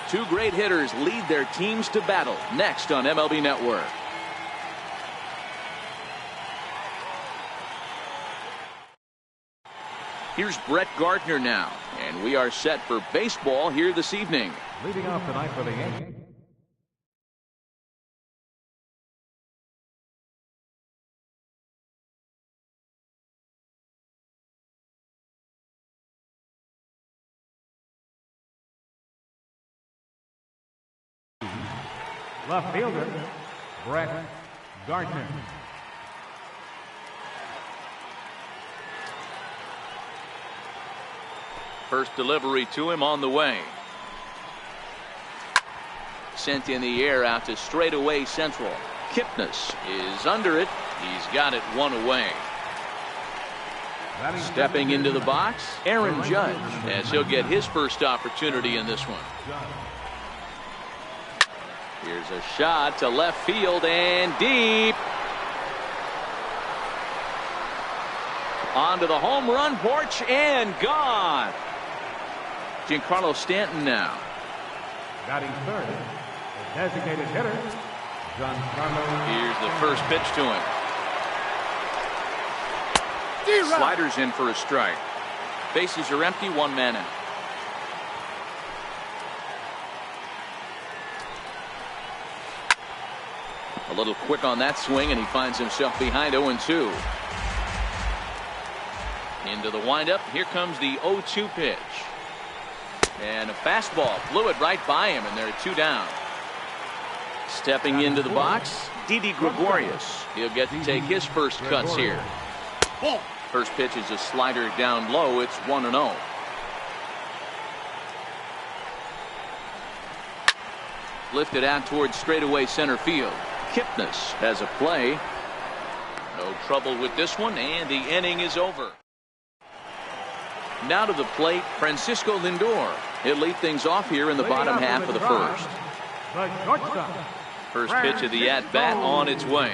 Two great hitters lead their teams to battle next on MLB Network. Here's Brett Gardner now, and we are set for baseball here this evening. Leading off tonight for the Yankees. Left fielder, Brett Gardner. First delivery to him on the way. Sent in the air out to straightaway central. Kipnis is under it. He's got it one away. Stepping into the box, Aaron Judge, as he'll get his first opportunity in this one. Here's a shot to left field and deep. Onto the home run porch and gone. Giancarlo Stanton now. Batting third, the designated hitter, Giancarlo. Here's the first pitch to him. Sliders in for a strike. Bases are empty, one man out. A little quick on that swing, and he finds himself behind 0-2. Into the windup. Here comes the 0-2 pitch. And a fastball flew it right by him, and there are two down. Stepping into the box, Didi Gregorius. He'll get to take his first cuts here. First pitch is a slider down low. It's 1-0. Lifted out towards straightaway center field. Kipnis has a play. No trouble with this one, and the inning is over. Now to the plate, Francisco Lindor. He'll lead things off here in the bottom half of the first. First pitch of the at-bat on its way.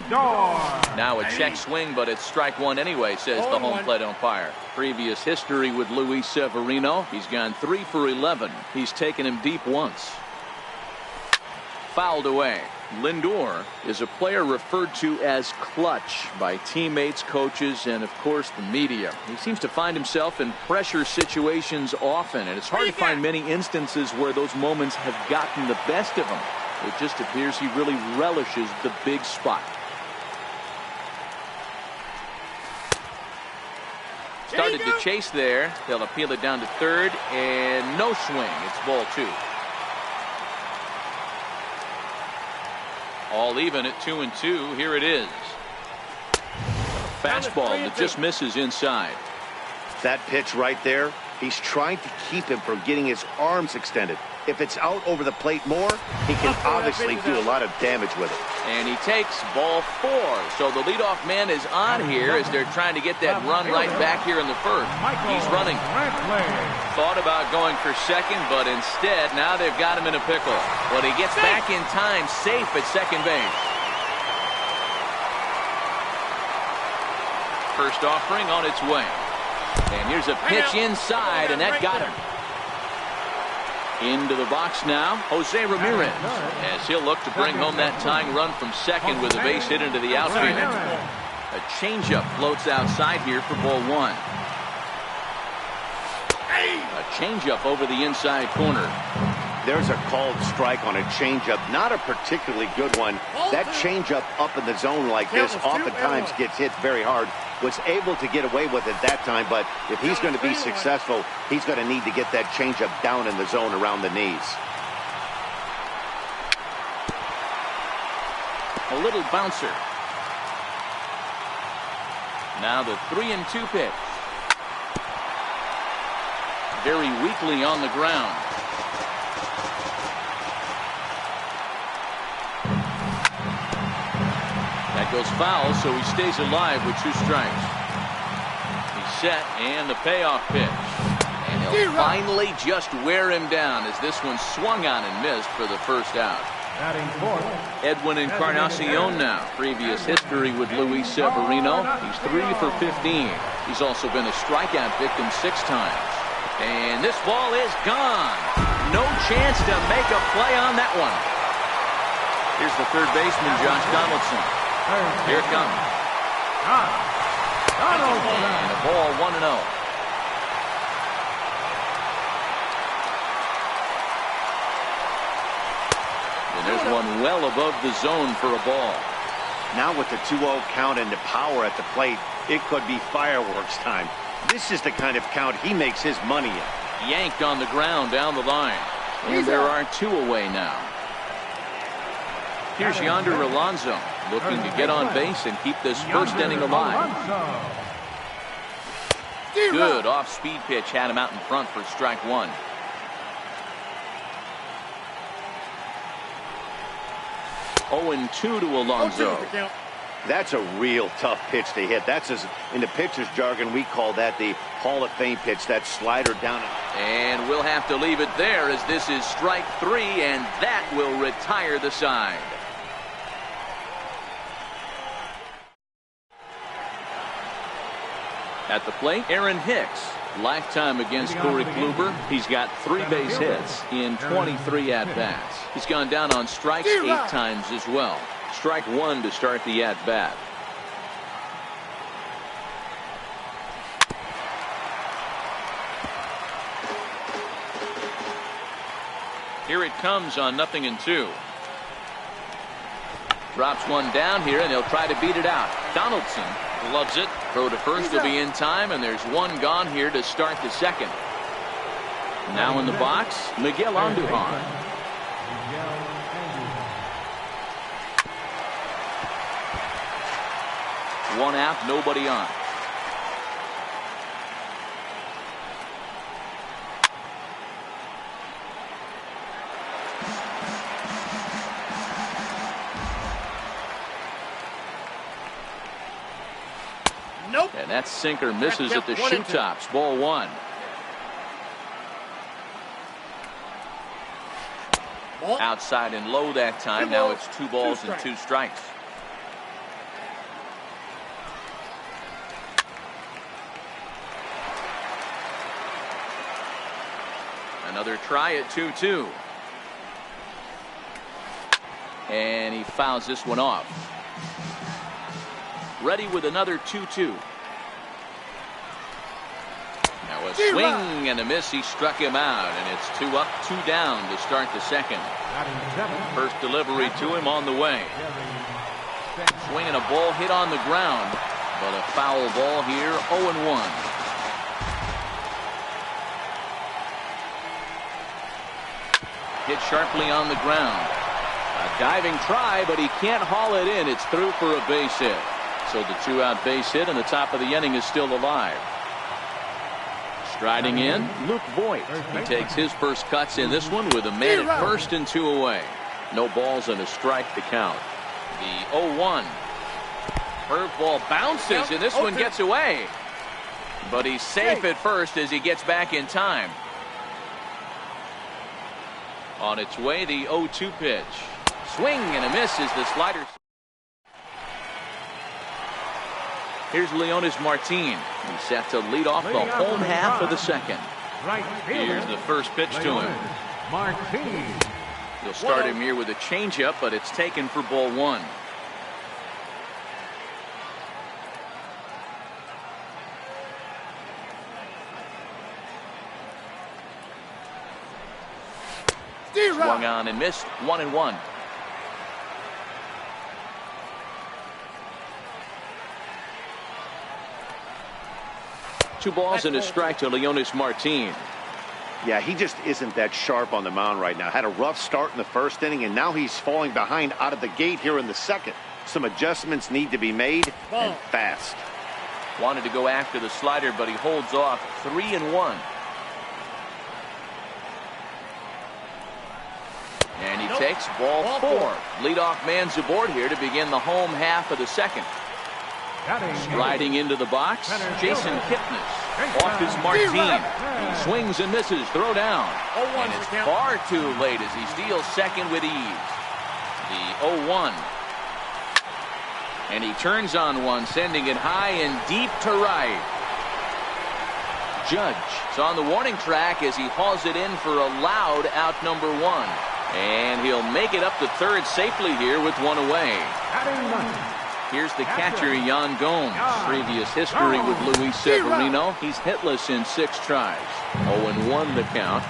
Now a check swing, but it's strike one anyway, says the home plate umpire. Previous history with Luis Severino. He's gone 3 for 11. He's taken him deep once. Fouled away. Lindor is a player referred to as clutch by teammates, coaches, and of course the media. He seems to find himself in pressure situations often, and it's hard to find many instances where those moments have gotten the best of him. It just appears he really relishes the big spot. Started to chase there. They'll appeal it down to third, and no swing. It's ball 2. All even at 2-2. Here it is. Fastball that just misses inside. That pitch right there, he's trying to keep him from getting his arms extended. If it's out over the plate more, he can obviously do a lot of damage with it. And he takes ball 4. So the leadoff man is on here as they're trying to get that run right back here in the first. He's running. Thought about going for second, but instead now they've got him in a pickle. But he gets back in time, safe at second base. First offering on its way. And here's a pitch inside, and that got him. Into the box now, Jose Ramirez, as he'll look to bring home that tying run from second with a base hit into the outfield. A changeup floats outside here for ball 1. A changeup over the inside corner. There's a called strike on a changeup, not a particularly good one. That changeup up in the zone like this oftentimes gets hit very hard. Was able to get away with it that time, but if he's going to be successful, he's going to need to get that changeup down in the zone around the knees. A little bouncer. Now the 3-2 pitch. Very weakly on the ground. That goes foul, so he stays alive with 2 strikes. He's set, and the payoff pitch. And he'll finally just wear him down as this one swung on and missed for the first out. Edwin Encarnacion now. Previous history with Luis Severino. He's 3 for 15. He's also been a strikeout victim 6 times. And this ball is gone. No chance to make a play on that one. Here's the third baseman, Josh Donaldson. Here it comes. And a ball 1-0. And there's one well above the zone for a ball. Now with the 2-0 count and the power at the plate, it could be fireworks time. This is the kind of count he makes his money in. Yanked on the ground down the line. And there are 2 away now. Here's Yonder Alonso looking to get on base and keep this first inning alive. Good off-speed pitch had him out in front for strike one. Oh, and 2 to Alonso. That's a real tough pitch to hit. That's, in the pitcher's jargon, we call that the Hall of Fame pitch, that slider down. And we'll have to leave it there as this is strike 3, and that will retire the side. At the plate, Aaron Hicks. Lifetime against Corey Kluber. He's got 3 base hits in 23 at-bats. He's gone down on strikes 8 times as well. Strike 1 to start the at-bat. Here it comes on 0-2. Drops one down here, and they'll try to beat it out. Donaldson loves it. Throw to first will be in time, and there's one gone here to start the second. Now in the box, Miguel Andujar. One out, nobody on. Nope. And that sinker misses at the shoe tops. Ball 1. Outside and low that time. Now it's 2 balls and 2 strikes. Another try at 2-2. And he fouls this one off. Ready with another 2-2. Now a swing and a miss. He struck him out, and it's 2 up, 2 down to start the second. First delivery to him on the way. Swing and a ball hit on the ground, but a foul ball here. 0-1. Hit sharply on the ground. A diving try, but he can't haul it in. It's through for a base hit. So the 2-out base hit, and the top of the inning is still alive. Striding in, Luke Voigt. He takes his first cuts in this one with a man at first and 2 away. No balls and a strike to count. The 0-1. Curveball bounces, and this one gets away. But he's safe at first as he gets back in time. On its way, the 0-2 pitch. Swing and a miss as the slider. Here's Leonis Martin. He's set to lead off the home half of the second. Here's the first pitch to him. He'll start him here with a changeup, but it's taken for ball 1. Swung on and missed. 1-1. Two balls and a strike to Leonis Martin. Yeah, he just isn't that sharp on the mound right now. Had a rough start in the first inning, and now he's falling behind out of the gate here in the second. Some adjustments need to be made, and fast. Wanted to go after the slider, but he holds off. 3-1. And he takes ball 4. Leadoff man's aboard here to begin the home half of the second. Striding into the box, Jason Kipnis. Off is Martin. He swings and misses. Throw down. And it's far too late as he steals second with ease. The 0-1. And he turns on one, sending it high and deep to right. Judge is on the warning track as he hauls it in for a loud out number 1. And he'll make it up to third safely here with one away. Here's the catcher, Yan Gomes. Previous history with Luis Severino. He's hitless in 6 tries. 0-1 the count.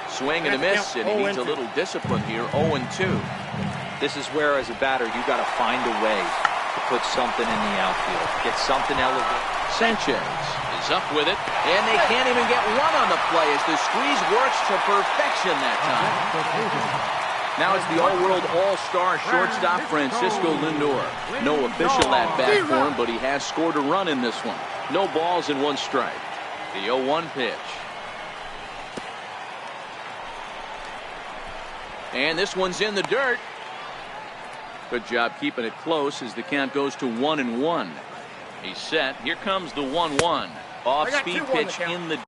Swing and a miss, and he needs a little discipline here. 0-2. This is where, as a batter, you got to find a way to put something in the outfield. Get something elevated. Sanchez is up with it, and they can't even get one on the play as the squeeze works to perfection that time. Now it's the all-world all-star shortstop Francisco Lindor. No official at-bat for him, but he has scored a run in this one. No balls and 1 strike. The 0-1 pitch. And this one's in the dirt. Good job keeping it close as the count goes to 1-1. He's set. Here comes the 1-1. Off-speed pitch in the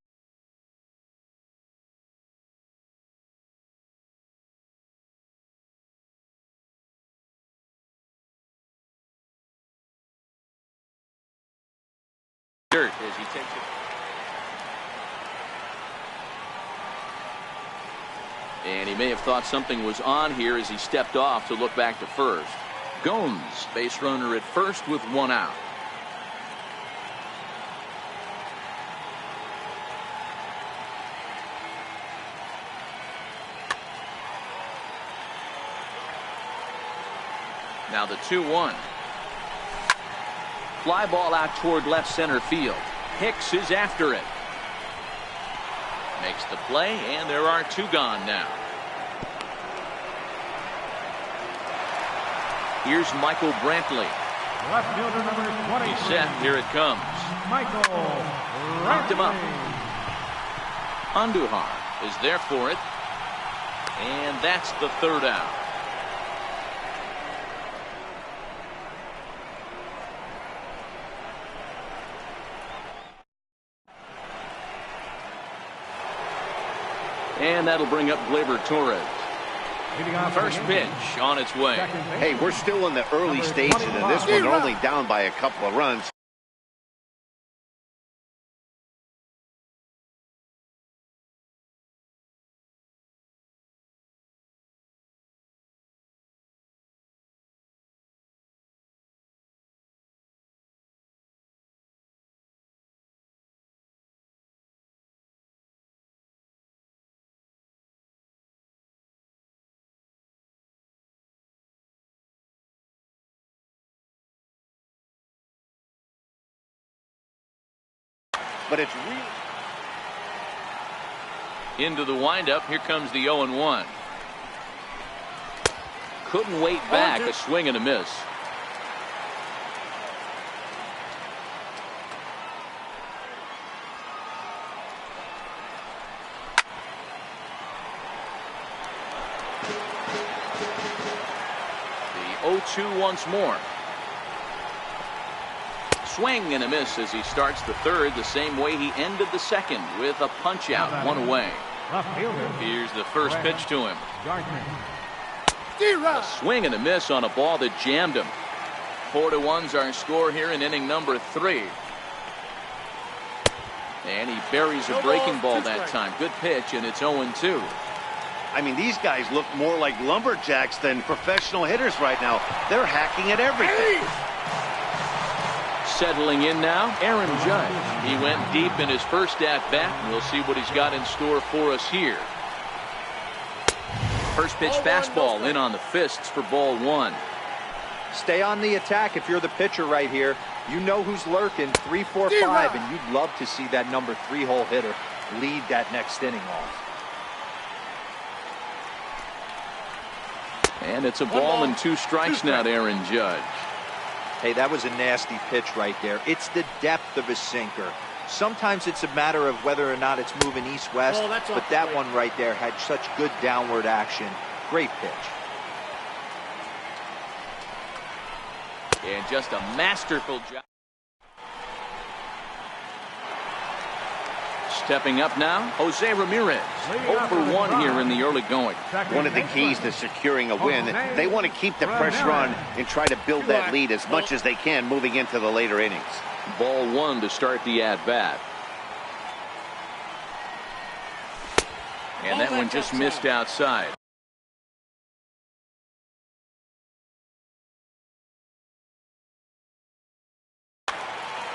dirt as he takes it. And he may have thought something was on here as he stepped off to look back to first. Gomes, base runner at first with 1 out. Now the 2-1. Fly ball out toward left center field. Hicks is after it. Makes the play, and there are 2 gone now. Here's Michael Brantley. Left fielder number 20. He's set. Here it comes. Michael Knocked him up. Brantley. Andujar is there for it. And that's the 3rd out. And that'll bring up Gleyber Torres. First pitch on its way. Hey, we're still in the early stages of this one. They're only down by a couple of runs. But it's really into the windup. Here comes the 0-1. Couldn't wait back. A swing and a miss. The 0-2 once more. Swing and a miss as he starts the 3rd the same way he ended the 2nd with a punch out. 1 away. Here's the first pitch to him. A swing and a miss on a ball that jammed him. 4-1's our score here in inning number 3. And he buries a breaking ball that time. Good pitch, and it's 0-2. I mean, these guys look more like lumberjacks than professional hitters right now. They're hacking at everything. Settling in now, Aaron Judge. He went deep in his first at-bat. We'll see what he's got in store for us here. First pitch fastball in on the fists for ball 1. Stay on the attack if you're the pitcher right here. You know who's lurking, 3, 4, 5, and you'd love to see that number 3-hole hitter lead that next inning off. And it's a ball and 2 strikes now to Aaron Judge. Hey, that was a nasty pitch right there. It's the depth of a sinker. Sometimes it's a matter of whether or not it's moving east-west, but that one right there had such good downward action. Great pitch. And just a masterful job. Stepping up now, Jose Ramirez. 0 for 1 here in the early going. One of the keys to securing a win, they want to keep the pressure on and try to build that lead as much as they can moving into the later innings. Ball one to start the at-bat. And that one just missed outside.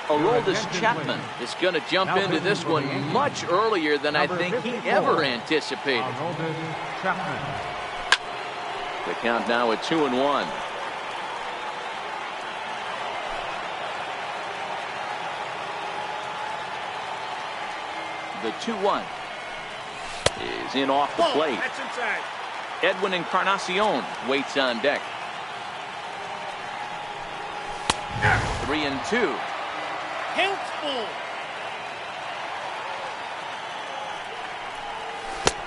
Aroldis Chapman is going to jump into this one much earlier than I think he ever anticipated. The count now at 2-1. The 2-1 is in off the plate. Edwin Encarnacion waits on deck. 3-2.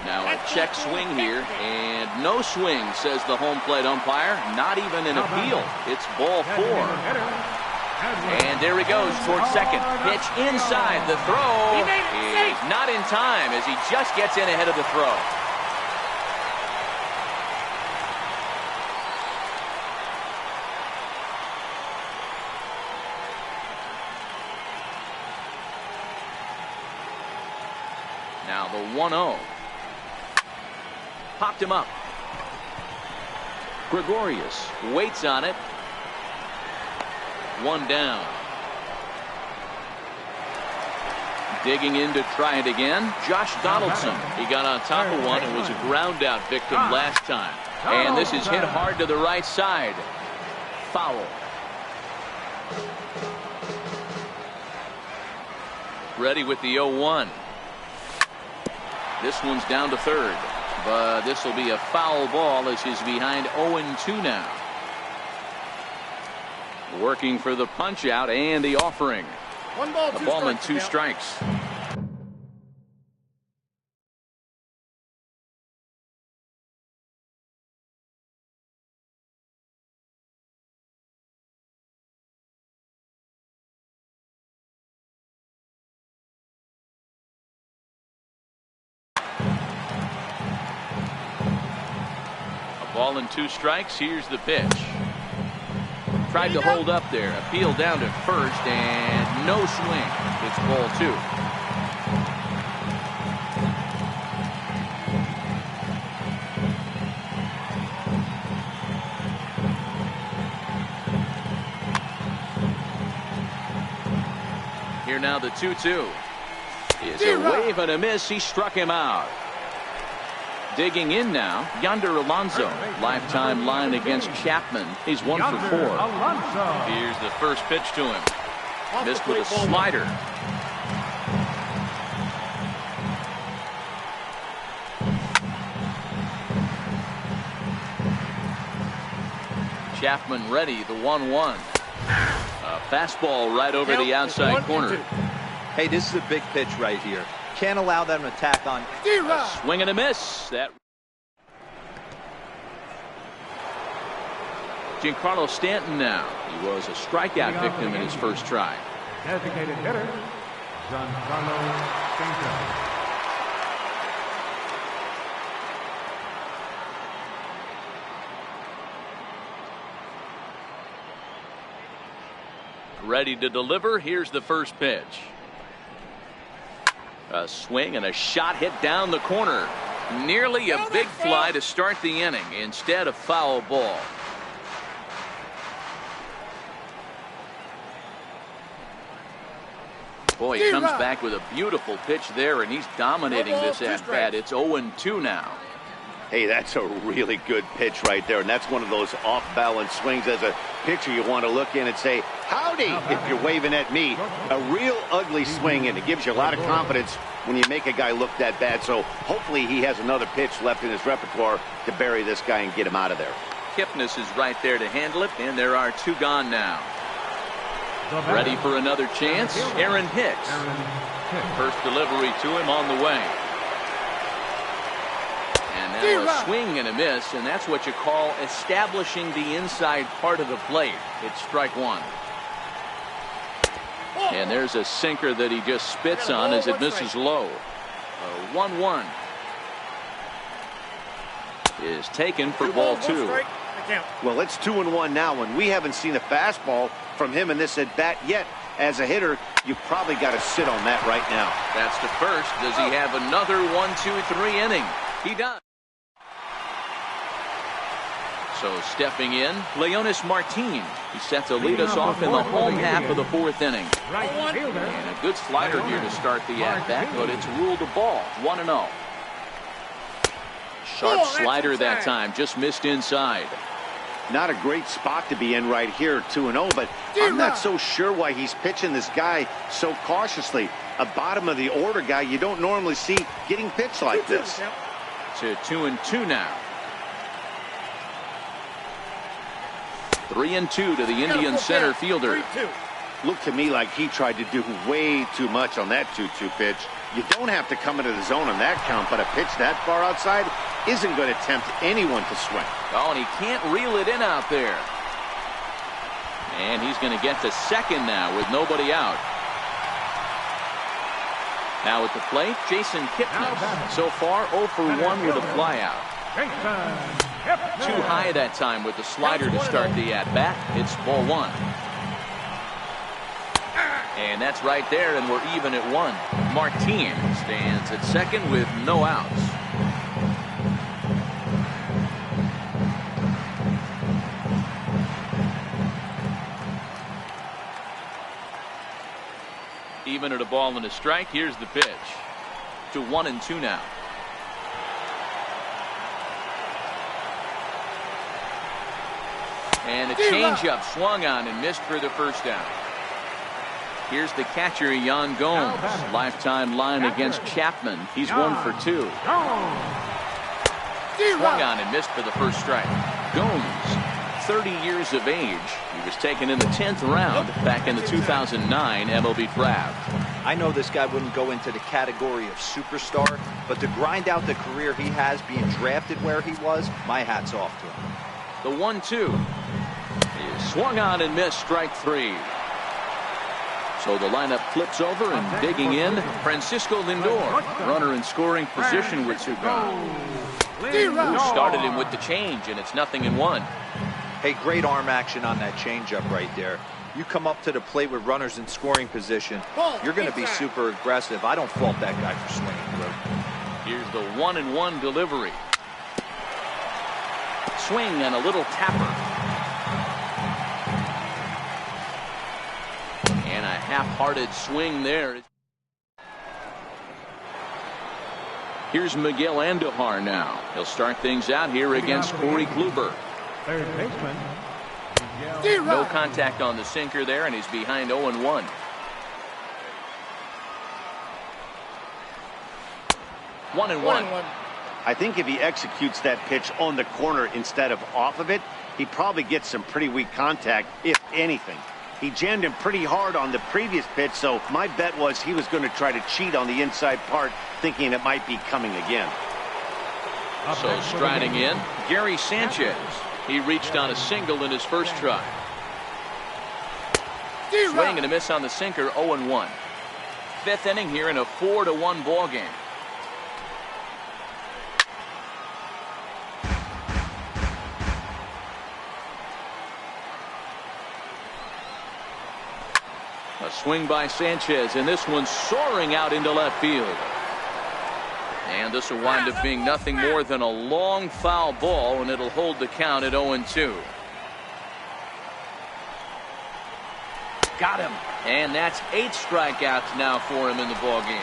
Now a check swing here, and no swing, says the home plate umpire. Not even an appeal. It's ball four. And there he goes towards second. Pitch inside. The throw is not in time as he just gets in ahead of the throw. Now the 1-0. Popped him up. Gregorius waits on it. One down. Digging in to try it again. Josh Donaldson. He got on top of one and was a ground out victim last time. And this is hit hard to the right side. Foul. Ready with the 0-1. This one's down to third, but this will be a foul ball as he's behind 0-2 now. Working for the punch out and the offering. One ball, a ball and 2 strikes. Ball and 2 strikes. Here's the pitch. Tried to hold up there. Appeal down to first and no swing. It's ball 2. Here now the 2-2. Is a wave and a miss. He struck him out. Digging in now, Yonder Alonso. Lifetime line against Chapman. He's 1 for 4. Here's the first pitch to him. Missed with a slider. Chapman ready, the 1-1. A fastball right over the outside corner. Hey, this is a big pitch right here. Can't allow them to attack on. A swing and a miss. That Giancarlo Stanton now. He was a strikeout victim in his first try. Designated hitter, Giancarlo Stanton. Ready to deliver. Here's the first pitch. A swing and a shot hit down the corner. Nearly a big fly to start the inning. Instead, a foul ball. Boy, he comes back with a beautiful pitch there, and he's dominating this at-bat. It's 0-2 now. Hey, that's a really good pitch right there, and that's one of those off-balance swings. As a pitcher, you want to look in and say, howdy, if you're waving at me. A real ugly swing, and it gives you a lot of confidence when you make a guy look that bad. So hopefully he has another pitch left in his repertoire to bury this guy and get him out of there. Kipnis is right there to handle it, and there are 2 gone now. Ready for another chance, Aaron Hicks. First delivery to him on the way. And now a swing and a miss, and that's what you call establishing the inside part of the plate. It's strike 1. And there's a sinker that he just spits on as it misses low. A 1-1 is taken for ball 2. Well, it's 2-1 now, and we haven't seen a fastball from him in this at bat yet. As a hitter, you probably got to sit on that right now. That's the first. Does he have another 1-2-3 inning? He does. So stepping in, Leonis Martin. He's set to lead us off in the home half of the fourth inning. And a good slider here to start the at-bat, but it's ruled a ball. 1-0. Sharp slider that time, just missed inside. Not a great spot to be in right here, 2-0, but I'm not so sure why he's pitching this guy so cautiously. A bottom of the order guy you don't normally see getting pitched like this. To 2-2 now. 3-2 to the Indian center fielder. Looked to me like he tried to do way too much on that 2-2 pitch. You don't have to come into the zone on that count, but a pitch that far outside isn't going to tempt anyone to swing. Oh, and he can't reel it in out there. And he's going to get to second now with nobody out. Now at the plate, Jason Kipnis. So far, 0 for 1 with a flyout. Too high that time with the slider to start the at-bat. It's ball 1. And that's right there, and we're even at 1. Martin stands at second with no outs. Even at a ball and a strike. Here's the pitch. To 1-2 now. And a changeup swung on and missed for the first down. Here's the catcher, Yan Gomes. Lifetime line against Chapman. He's 1 for 2. Swung on and missed for the first strike. Gomes, 30 years of age. He was taken in the 10th round back in the 2009 MLB draft. I know this guy wouldn't go into the category of superstar, but to grind out the career he has being drafted where he was, my hat's off to him. The 1-2 is swung on and missed, strike 3. So the lineup flips over and digging in, Francisco Lindor, runner in scoring position with 2 gone. Who started him with the change, and it's 0-1. Hey, great arm action on that changeup right there. You come up to the plate with runners in scoring position, you're going to be super aggressive. I don't fault that guy for swinging through. Here's the 1-1 delivery. Swing and a little tapper. And a half-hearted swing there. Here's Miguel Andujar now. He'll start things out here against Corey Kluber. Third baseman. No contact on the sinker there, and he's behind 0-1. One and one. I think if he executes that pitch on the corner instead of off of it, he probably gets some pretty weak contact, if anything. He jammed him pretty hard on the previous pitch, so my bet was he was going to try to cheat on the inside part, thinking it might be coming again. So striding in, Gary Sanchez. He reached on a single in his first try. Swing and a miss on the sinker, 0-1. Fifth inning here in a 4-1 ball game. A swing by Sanchez, and this one's soaring out into left field. And this will wind up being nothing more than a long foul ball, and it'll hold the count at 0-2. Got him. And that's 8 strikeouts now for him in the ball game.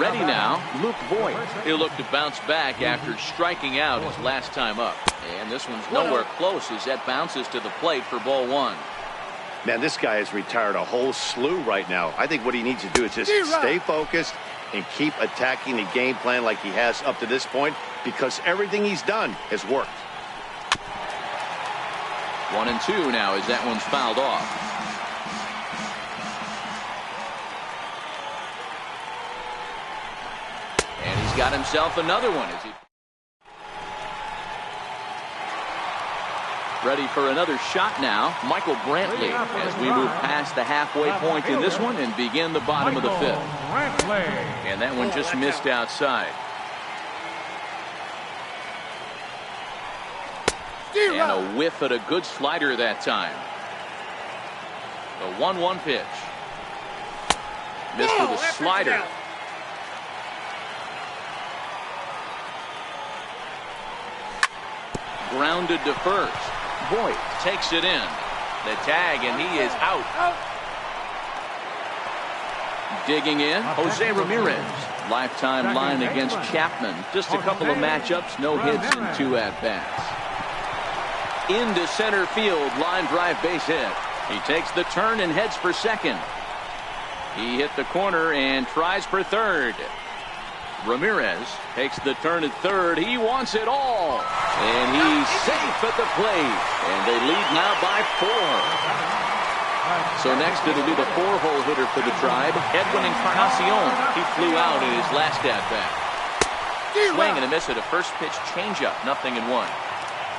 Ready now, Luke Voigt. He'll look to bounce back after striking out his last time up. And this one's nowhere close as that bounces to the plate for ball 1. Man, this guy has retired a whole slew right now. I think what he needs to do is just stay focused and keep attacking the game plan like he has up to this point, because everything he's done has worked. 1-2 now as that one's fouled off. And he's got himself another one. Is he ready for another shot now? Michael Brantley as we move past the halfway point in this one and begin the bottom of the 5th. And that one just missed outside. And a whiff at a good slider that time. The 1-1 pitch. Missed with a slider. Grounded to first. Boyd takes it in. The tag, and he is out. Digging in, Jose Ramirez. Lifetime line against Chapman. Just a couple of matchups, no hits and 2 at-bats. Into center field, line drive base hit. He takes the turn and heads for second. He hit the corner and tries for third. Ramirez takes the turn at third. He wants it all. And he's safe at the plate. And they lead now by 4. So next it'll be the 4-hole hitter for the Tribe, Edwin Encarnacion. He flew out in his last at-bat. Swing and a miss at a first pitch changeup, 0-1.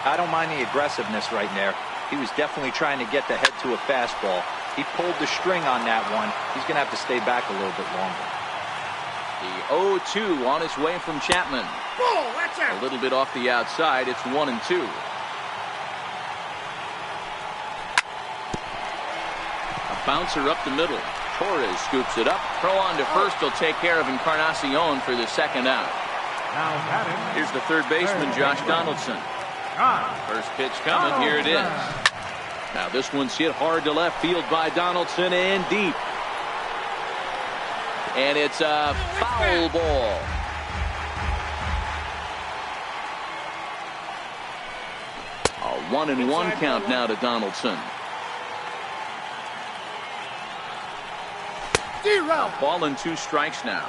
I don't mind the aggressiveness right there. He was definitely trying to get the head to a fastball. He pulled the string on that one. He's going to have to stay back a little bit longer. The 0-2 on his way from Chapman. A little bit off the outside. It's 1-2. A bouncer up the middle. Torres scoops it up. Throw on to first. He'll take care of Encarnacion for the second out. Here's the third baseman, Josh Donaldson. First pitch coming. Here it is. Now this one's hit hard to left field by Donaldson and deep. And it's a foul ball. A 1-1 count now to Donaldson. Ball and 2 strikes now.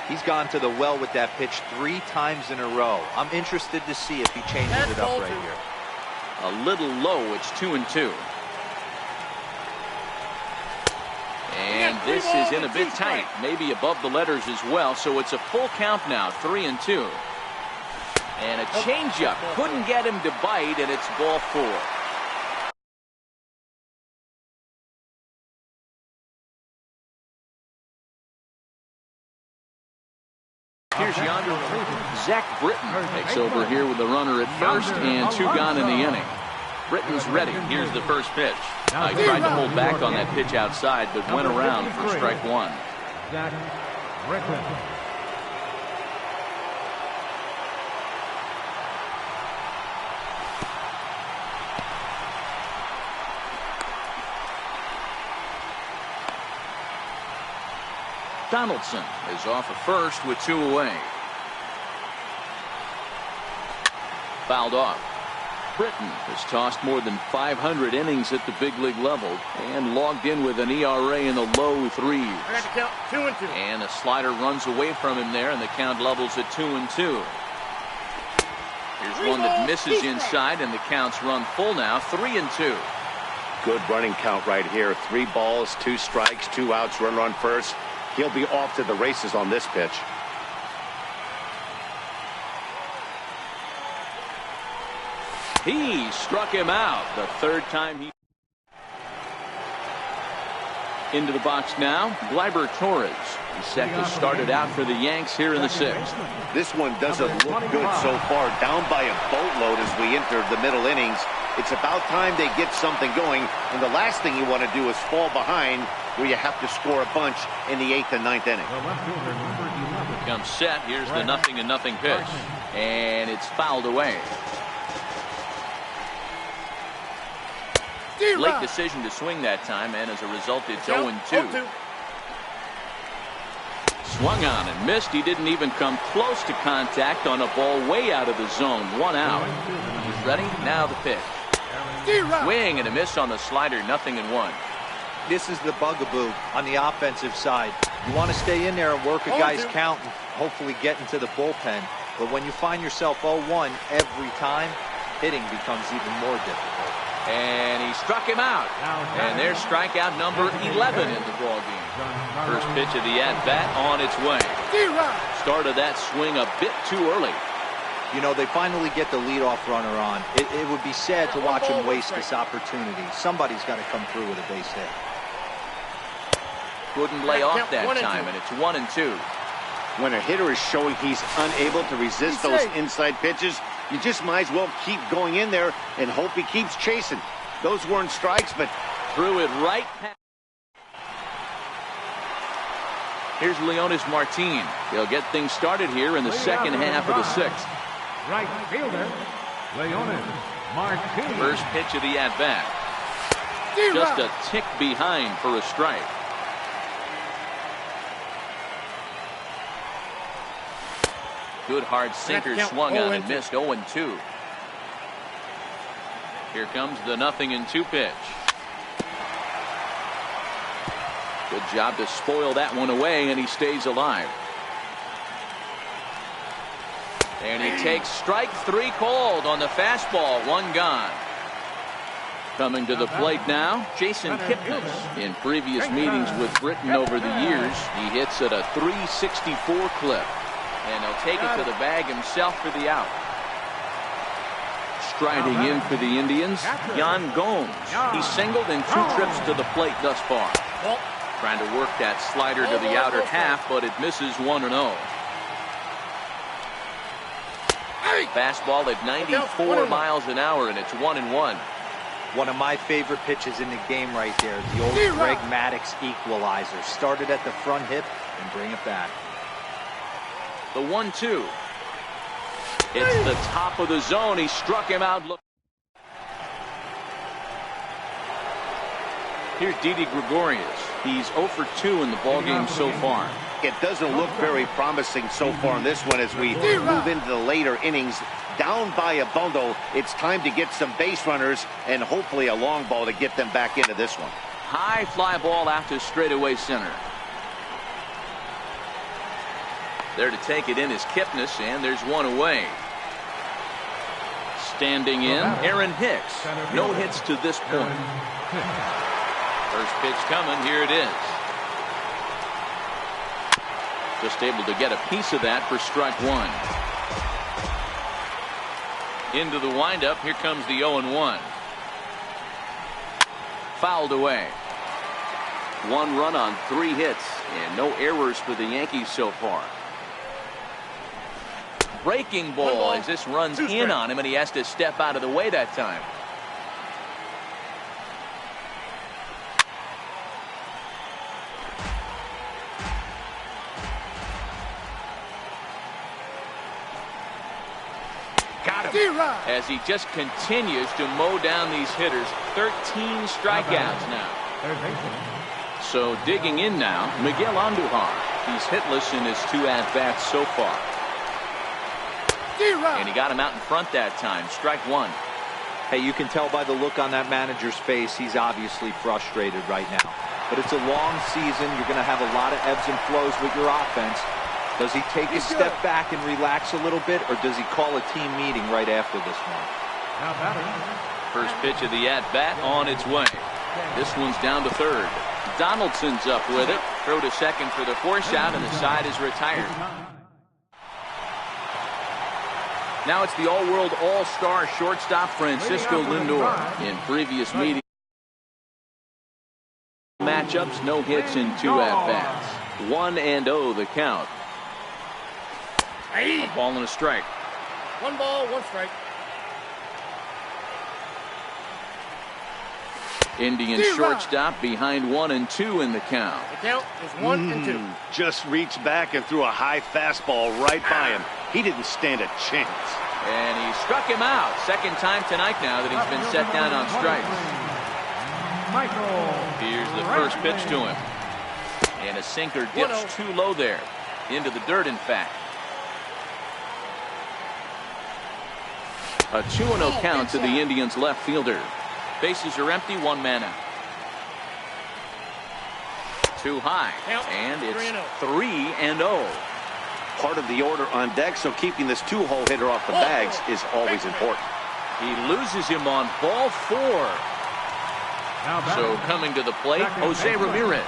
He's gone to the well with that pitch 3 times in a row. I'm interested to see if he changes it up right here. A little low. It's 2-2. And this is in a bit tight, maybe above the letters as well. So it's a full count now, 3-2. And a changeup. Couldn't get him to bite, and it's ball 4. Here's yonder. Zach Britton takes over here with the runner at first and 2 gone in the inning. Britton's ready. Here's the first pitch. He tried to hold back on that pitch outside, but went around for strike 1. Zach Britton. Donaldson is off at first with 2 away. Fouled off. Britton has tossed more than 500 innings at the big league level and logged in with an ERA in the low 3s. I got to count 2-2. And a slider runs away from him there, and the count levels at 2-2. Here's one that misses inside, and the counts run full now, 3-2. Good running count right here. 3 balls, 2 strikes, 2 outs, runner on first. He'll be off to the races on this pitch. He struck him out the 3rd time he. Into the box now, Gleyber Torres. He's set to start it out for the Yanks here in the 6th. This one doesn't look good so far. Down by a boatload as we enter the middle innings. It's about time they get something going, and the last thing you want to do is fall behind where you have to score a bunch in the 8th and 9th inning. Comes set. Here's the 0-0 pitch, and it's fouled away. Late decision to swing that time, and as a result, it's 0-2. Swung on and missed. He didn't even come close to contact on a ball way out of the zone. 1 out. He's ready. Now the pitch. Swing and a miss on the slider. 0-1. This is the bugaboo on the offensive side. You want to stay in there and work a guy's count and hopefully get into the bullpen. But when you find yourself 0-1 every time, hitting becomes even more difficult. And he struck him out. And there's strikeout number 11 in the ballgame. First pitch of the at-bat on its way. Started that swing a bit too early. You know, they finally get the leadoff runner on. It would be sad to watch him waste this opportunity. Somebody's got to come through with a base hit. Couldn't lay off that time, and it's 1-2. When a hitter is showing he's unable to resist those inside pitches, you just might as well keep going in there and hope he keeps chasing. Those weren't strikes, but threw it right past. Here's Leonis Martin. He'll get things started here in the second half of the sixth. Right fielder, Leonis Martin. First pitch of the at-bat. Just a tick behind for a strike. Good hard sinker swung on and missed. 0-2. Here comes the 0-2 pitch. Good job to spoil that one away, and he stays alive. And he takes strike 3 called on the fastball. 1 gone. Coming to the plate now, Jason Kipnis. In previous meetings with Britain over the years, he hits at a .364 clip. And he'll take it to the bag himself for the out. Striding in for the Indians, Yan Gomes. He's singled in 2 trips to the plate thus far. Trying to work that slider to the outer half, but it misses 1-0. Fastball at 94 miles an hour, and it's 1-1. One of my favorite pitches in the game right there. The old Greg Maddux equalizer. Started at the front hip and bring it back. The 1-2. It's the top of the zone. He struck him out. Here's Didi Gregorius. He's 0 for 2 in the ballgame so far. It doesn't look very promising so far in this one as we move into the later innings. Down by a bundle, it's time to get some base runners and hopefully a long ball to get them back into this one. High fly ball out to straightaway center. There to take it in is Kipnis, and there's 1 away. Standing in, Aaron Hicks. No hits to this point. First pitch coming, here it is. Just able to get a piece of that for strike 1. Into the windup, here comes the 0-1. Fouled away. 1 run on 3 hits, and no errors for the Yankees so far. Breaking ball as this runs in on him, and he has to step out of the way that time. Got him. As he just continues to mow down these hitters. 13 strikeouts now. So digging in now, Miguel Andujar. He's hitless in his 2 at-bats so far. And he got him out in front that time. Strike 1. Hey, you can tell by the look on that manager's face, he's obviously frustrated right now. But it's a long season. You're going to have a lot of ebbs and flows with your offense. Does he take a step back and relax a little bit, or does he call a team meeting right after this one? First pitch of the at-bat on its way. This one's down to third. Donaldson's up with it. Throw to second for the force out, and the side is retired. Now it's the all-world all-star shortstop Francisco Lindor. In previous meeting matchups, no hits in 2 at-bats. 1-0 the count. A ball and a strike. 1 ball, 1 strike. Indian shortstop behind 1 and 2 in the count. The count is 1 and 2. Just reached back and threw a high fastball right by him. He didn't stand a chance. And he struck him out. Second time tonight now that he's been set down on strikes. Here's the first pitch to him. And a sinker dips too low there. Into the dirt, in fact. A 2-0 count to the Indians left fielder. Bases are empty, 1 man out. Too high. And it's 3-0. Part of the order on deck, so keeping this 2-hole hitter off the bags is always important. He loses him on ball 4. So coming to the plate, Jose Ramirez.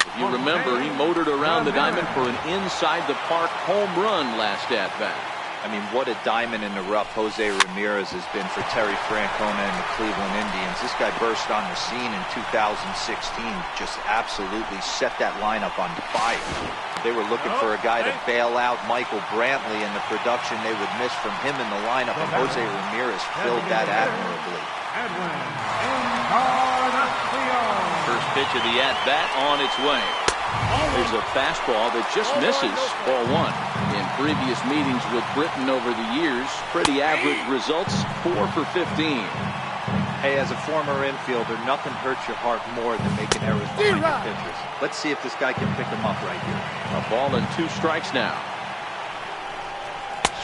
If you remember, he motored around the diamond for an inside-the-park home run last at-bat. I mean, what a diamond in the rough Jose Ramirez has been for Terry Francona and the Cleveland Indians. This guy burst on the scene in 2016, just absolutely set that lineup on fire. They were looking for a guy to bail out Michael Brantley and the production they would miss from him in the lineup, and Jose Ramirez filled that admirably. First pitch of the at-bat on its way. There's a fastball that just misses, ball one. In previous meetings with Britain over the years, pretty average results, 4 for 15. Hey, as a former infielder, nothing hurts your heart more than making errors behind your pitchers. Let's see if this guy can pick them up right here. A ball and 2 strikes now.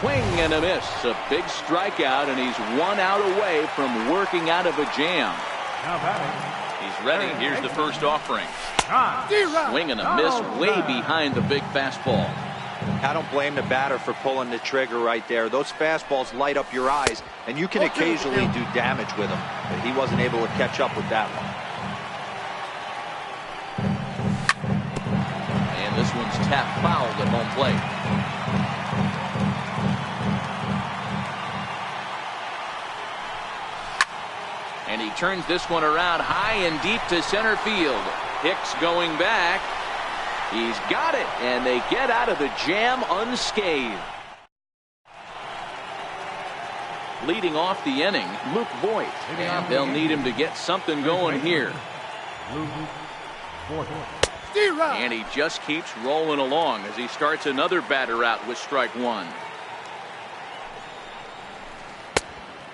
Swing and a miss. A big strikeout, and he's 1 out away from working out of a jam. He's ready. Here's the first offering. Swing and a miss way behind the big fastball. I don't blame the batter for pulling the trigger right there. Those fastballs light up your eyes, and you can occasionally do damage with them. But he wasn't able to catch up with that one. And this one's tapped foul at home plate. And he turns this one around high and deep to center field. Hicks going back. He's got it, and they get out of the jam unscathed. Leading off the inning, Luke Voigt. And they'll need him to get something going here. And he just keeps rolling along as he starts another batter out with strike one.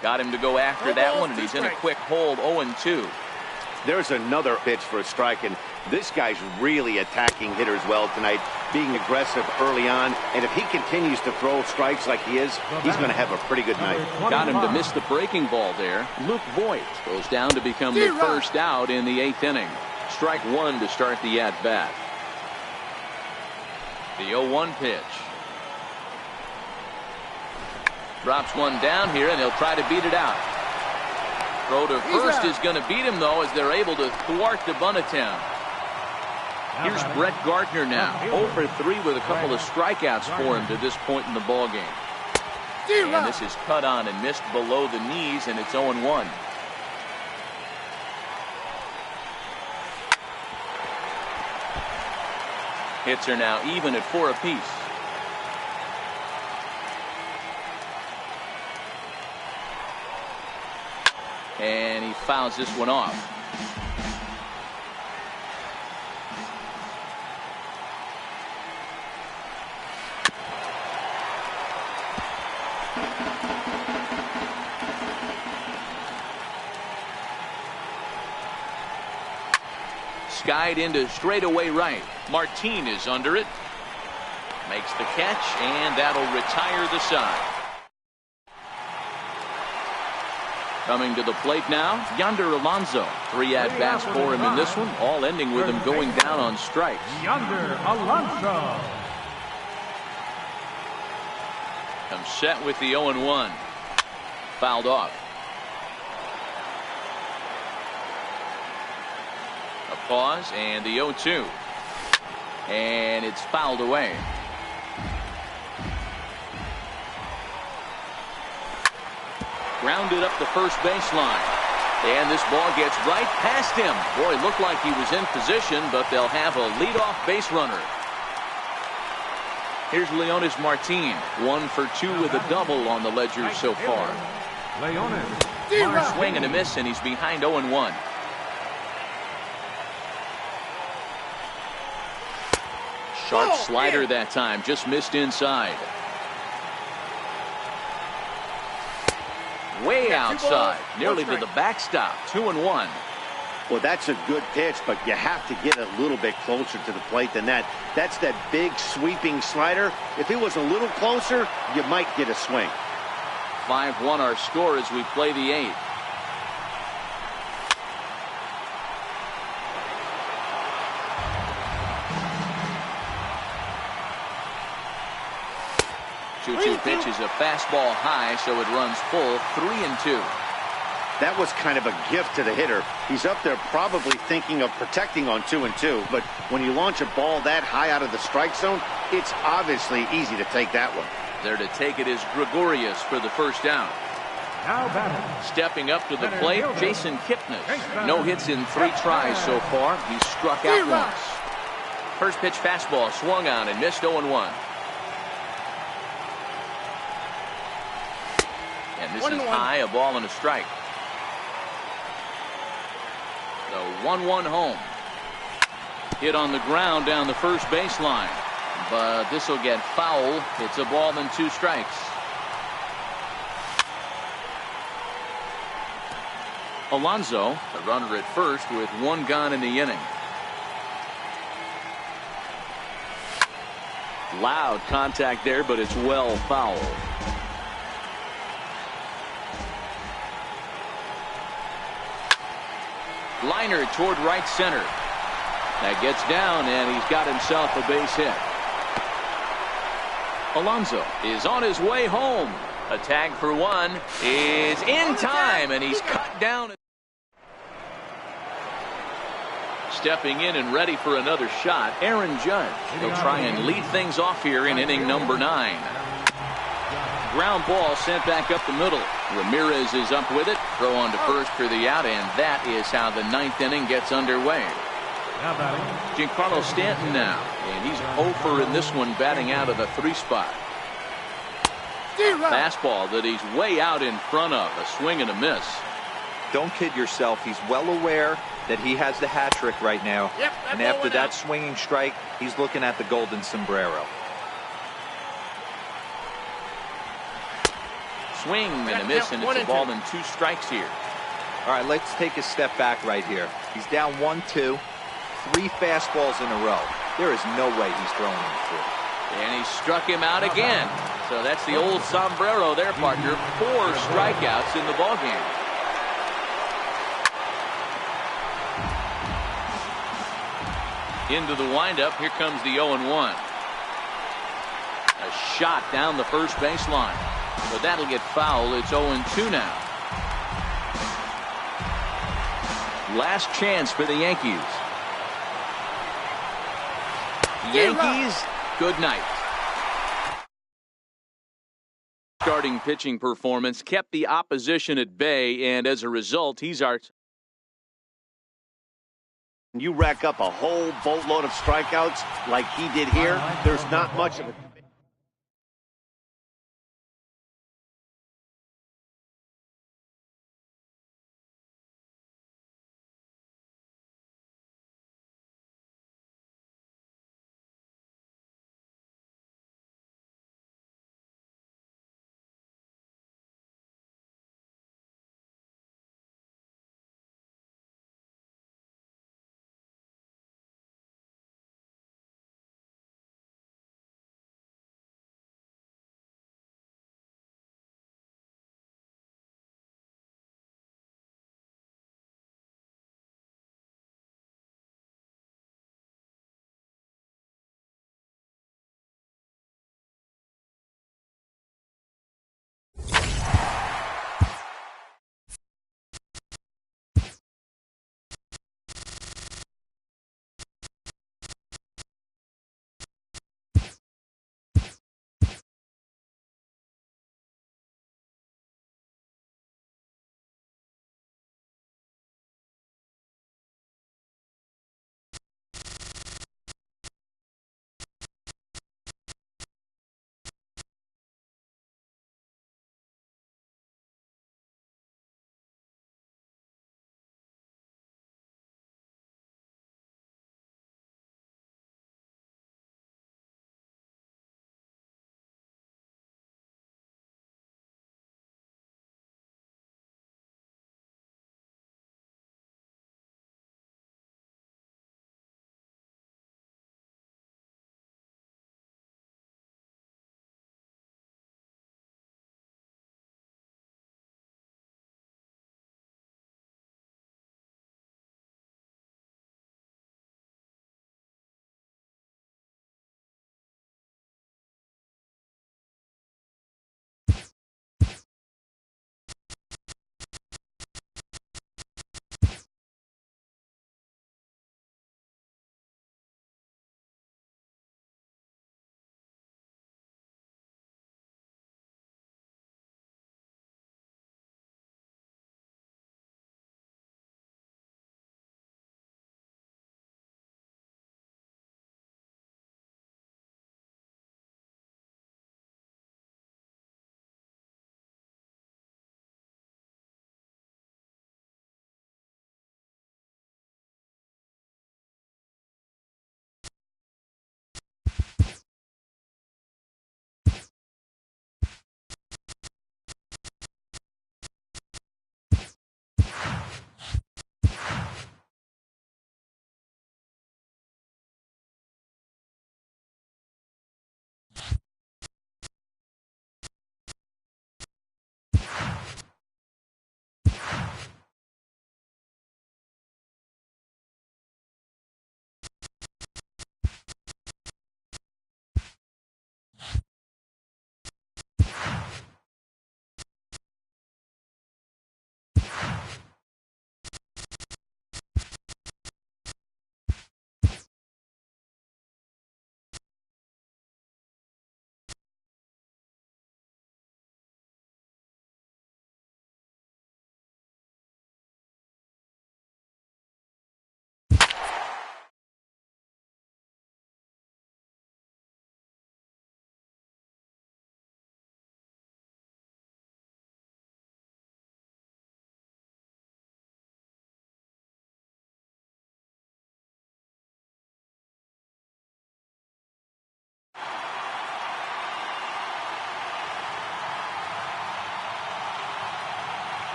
Got him to go after that one, and he's in a quick hold, 0-2. There's another pitch for a strike, and this guy's really attacking hitters well tonight, being aggressive early on, and if he continues to throw strikes like he is, he's going to have a pretty good night. Got him to miss the breaking ball there. Luke Voigt goes down to become the first out in the 8th inning. Strike one to start the at-bat. The 0-1 pitch. Drops one down here, and he'll try to beat it out. Throw to first is going to beat him, though, as they're able to thwart the bunt attempt. Here's Brett Gardner now, 0 for 3 with a couple of strikeouts for him to this point in the ballgame. And this is cut on and missed below the knees, and it's 0-1. Hits are now even at 4 apiece. And he fouls this one off. Skied into straightaway right. Martin is under it. Makes the catch, and that'll retire the side. Coming to the plate now, Yonder Alonso. 3 at-bats for him in this one, all ending with him going down on strikes. Yonder Alonso. Comes set with the 0-1. Fouled off. A pause, and the 0-2. And it's fouled away. Grounded up the first baseline. And this ball gets right past him. Boy, it looked like he was in position, but they'll have a leadoff base runner. Here's Leonis Martin, 1 for 2 with a double on the ledger so far. Swing and a miss, and he's behind 0-1. Sharp slider that time, just missed inside. Way outside, nearly to the backstop, 2-1. Well, that's a good pitch, but you have to get a little bit closer to the plate than that. That's that big sweeping slider. If it was a little closer, you might get a swing. 5-1 our score as we play the 8th. Pitch is a fastball high, so it runs full, 3-2. That was kind of a gift to the hitter. He's up there probably thinking of protecting on 2-2, but when you launch a ball that high out of the strike zone, it's obviously easy to take that one. There to take it is Gregorius for the first down. Stepping up to the plate, Jason Kipnis. No hits in 3 tries so far. He's struck out once. First pitch fastball swung on and missed, 0-1. And this is high, a ball and a strike. The 1-1 home. Hit on the ground down the first baseline. But this will get foul. It's a ball and 2 strikes. Alonso, the runner at first with 1 gone in the inning. Loud contact there, but it's well foul. Liner toward right center. That gets down, and he's got himself a base hit. Alonso is on his way home. A tag for 1 is in time, and he's cut down. Stepping in and ready for another shot, Aaron Judge. He'll try and lead things off here in inning number 9. Ground ball sent back up the middle. Ramirez is up with it. Throw on to first for the out, and that is how the 9th inning gets underway. Giancarlo Stanton now, and he's 0 for in this one, batting out of the 3 spot. Fastball that he's way out in front of. A swing and a miss. Don't kid yourself. He's well aware that he has the hat trick right now. And after that swinging strike, he's looking at the golden sombrero. Swing and a miss, and it's a ball and 2 strikes here. All right, let's take a step back right here. He's down 1-2, 3 fastballs in a row. There is no way he's throwing them through. And he struck him out again. So that's the old sombrero there, partner. 4 strikeouts in the ballgame. Into the windup. Here comes the 0-1. A shot down the first baseline. But that'll get foul. It's 0-2 now. Last chance for the Yankees. Yankees, good night. Starting pitching performance kept the opposition at bay, and as a result, he's our... You rack up a whole boatload of strikeouts like he did here, there's not much of it.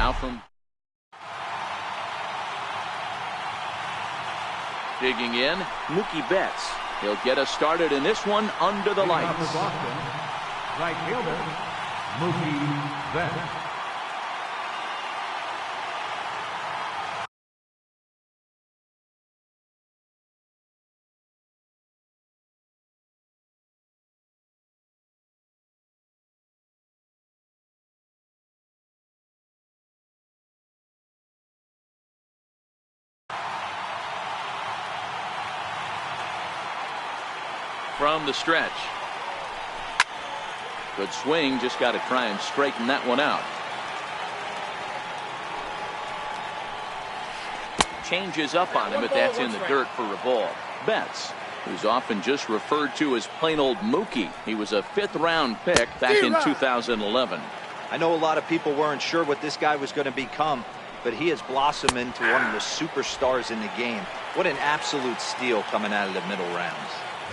Now from digging in, Mookie Betts. He'll get us started in this one under the lights. Boston, right fielder, Mookie Betts. From the stretch. Good swing, just got to try and straighten that one out. Changes up on him, but that's in the dirt for a ball. Betts, who's often just referred to as plain old Mookie. He was a 5th round pick back in 2011. I know a lot of people weren't sure what this guy was going to become, but he has blossomed into one of the superstars in the game. What an absolute steal coming out of the middle rounds.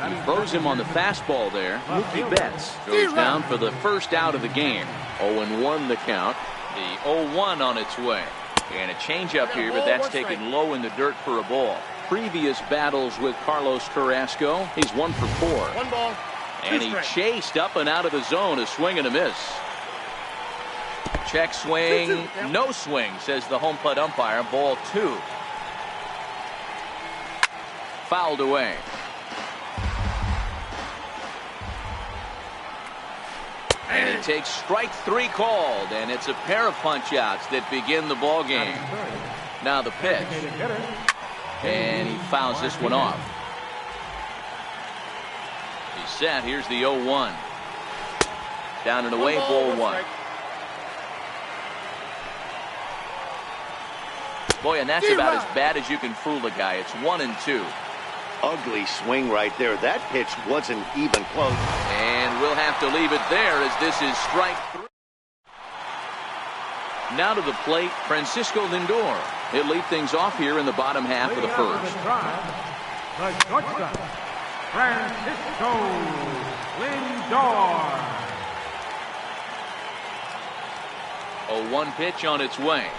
He throws him on the fastball there. Mookie Betts goes down for the first out of the game. 0-1 the count. The 0-1 on its way. And a changeup here, but that's taken low in the dirt for a ball. Previous battles with Carlos Carrasco, he's 1 for 4. 1 ball. And he chased up and out of the zone, a swing and a miss. Check swing, no swing, says the home plate umpire. Ball 2. Fouled away. And he takes strike 3 called, and it's a pair of punch-outs that begin the ball game. Now the pitch, and he fouls this one off. He's set. Here's the 0-1. Down and away, ball 1. Boy, and that's about as bad as you can fool a guy. It's 1-2. Ugly swing right there. That pitch wasn't even close. And we'll have to leave it there as this is strike 3. Now to the plate, Francisco Lindor. He'll lead things off here in the bottom half of the first. The shortstop, Francisco Lindor. 0-1 pitch on its way.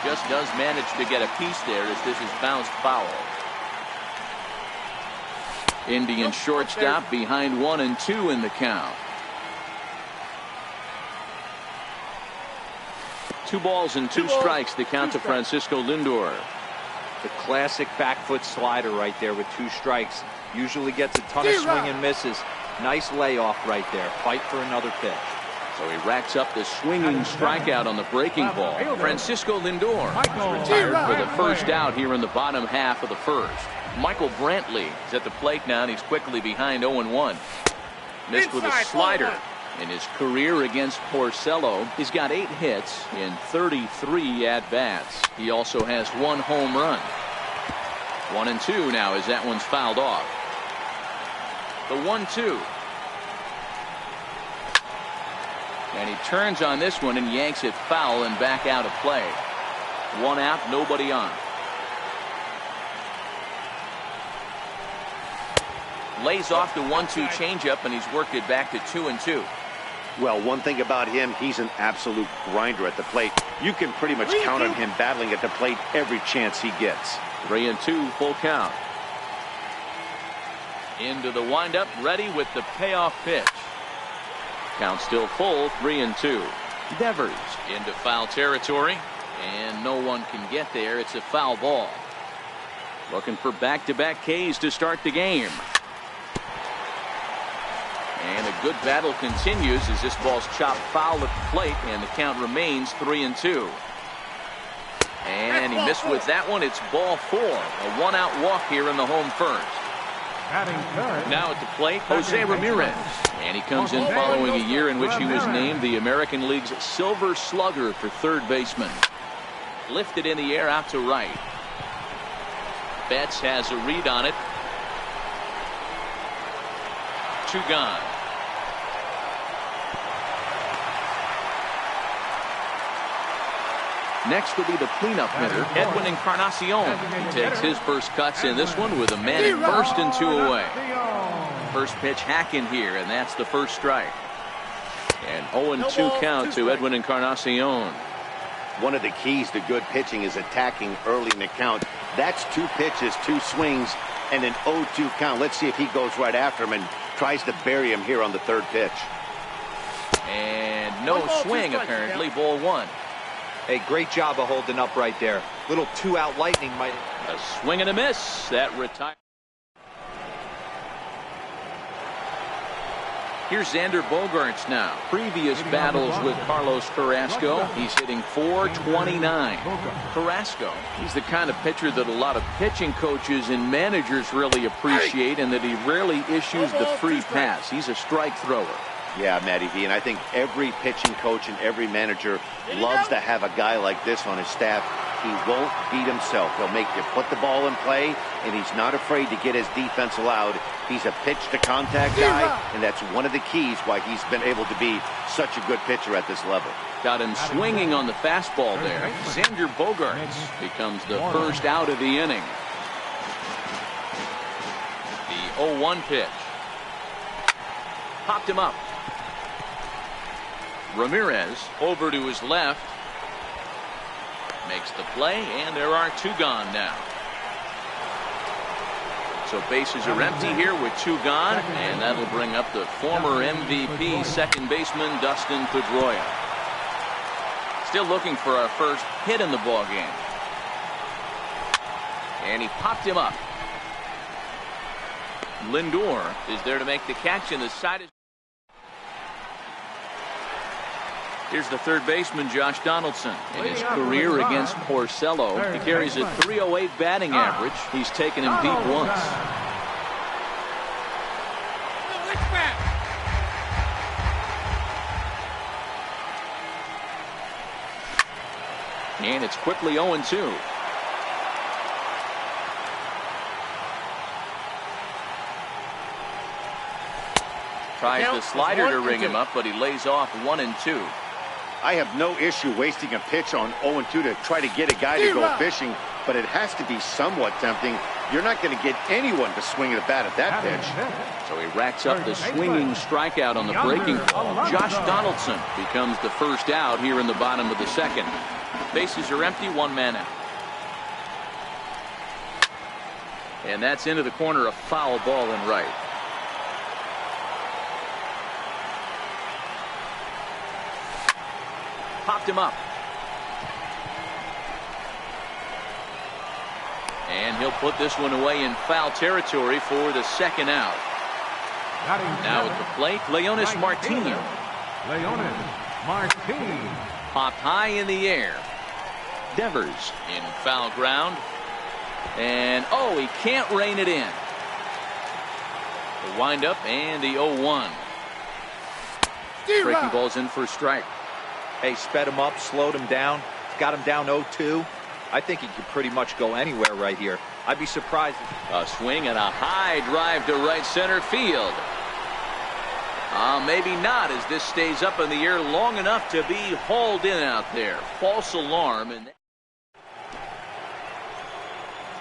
Just does manage to get a piece there as this is bounced foul. Indian shortstop behind 1-2 in the count. 2 balls and 2 strikes the count to Francisco Lindor. The classic back foot slider right there with 2 strikes. Usually gets a ton of swing and misses. Nice layoff right there. Fight for another pitch. So he racks up the swinging strikeout on the breaking ball. Francisco Lindor is retired for the first out here in the bottom half of the first. Michael Brantley is at the plate now, and he's quickly behind 0-1. Missed with a slider. In his career against Porcello, he's got 8 hits in 33 at-bats. He also has 1 home run. 1-2 now as that one's fouled off. The 1-2. And he turns on this one and yanks it foul and back out of play. 1 out, nobody on. Lays off the 1-2 changeup, and he's worked it back to 2-2. Well, one thing about him, he's an absolute grinder at the plate. You can pretty much count on him battling at the plate every chance he gets. 3-2, full count. Into the windup, ready with the payoff pitch. Count still full, 3-2. Devers into foul territory, and no one can get there. It's a foul ball. Looking for back-to-back Ks to start the game. And a good battle continues as this ball's chopped foul at the plate, and the count remains 3-2. And he missed with that one. It's ball 4. A 1-out walk here in the home first. Now at the plate, Jose Ramirez. And he comes in following a year in which he was named the American League's Silver Slugger for third baseman. Lifted in the air out to right. Betts has a read on it. 2 gone. Next will be the cleanup hitter, Edwin Encarnacion. He takes his first cuts in this one with a man at first and 2 away. First pitch hack in here, and that's the first strike. And 0-2 count to Edwin Encarnacion. One of the keys to good pitching is attacking early in the count. That's 2 pitches, 2 swings, and an 0-2 count. Let's see if he goes right after him and tries to bury him here on the 3rd pitch. And no swing, apparently. Ball 1. Hey, great job of holding up right there. Little 2-out lightning might. A swing and a miss. That retires. Here's Xander Bogaerts now. Previous battles with Carlos Carrasco. He's hitting .429. Carrasco, he's the kind of pitcher that a lot of pitching coaches and managers really appreciate, and that he rarely issues the free pass. He's a strike thrower. Yeah, Matty V, and I think every pitching coach and every manager loves to have a guy like this on his staff. He won't beat himself. He'll make you put the ball in play, and he's not afraid to get his defense allowed. He's a pitch-to-contact guy, and that's one of the keys why he's been able to be such a good pitcher at this level. Got him swinging on the fastball there. Xander Bogaerts becomes the first out of the inning. The 0-1 pitch. Popped him up. Ramirez over to his left. Makes the play, and there are 2 gone now. So bases are empty here with 2 gone, and that'll bring up the former MVP second baseman Dustin Pedroia. Still looking for our first hit in the ball game. And he popped him up. Lindor is there to make the catch, and the side is. Here's the 3rd baseman, Josh Donaldson. In his career against Porcello, he carries a .308 batting average. He's taken him deep once. And it's quickly 0-2. Tries the slider to ring him up, but he lays off 1-2. I have no issue wasting a pitch on 0-2 to try to get a guy to go fishing, but it has to be somewhat tempting. You're not going to get anyone to swing at a bat at that pitch. So he racks up the swinging strikeout on the breaking ball. Josh Donaldson becomes the first out here in the bottom of the 2nd. Bases are empty, 1 man out. And that's into the corner, a foul ball in right. Popped him up. And he'll put this one away in foul territory for the 2nd out. Now at the plate, Leonis Martin. Popped high in the air. Devers in foul ground. And oh, he can't rein it in. The windup and the 0-1. Breaking ball's in for a strike. Hey, sped him up, slowed him down, got him down 0-2. I think he could pretty much go anywhere right here. I'd be surprised. A swing and a high drive to right center field. Maybe not, as this stays up in the air long enough to be hauled in out there. False alarm. And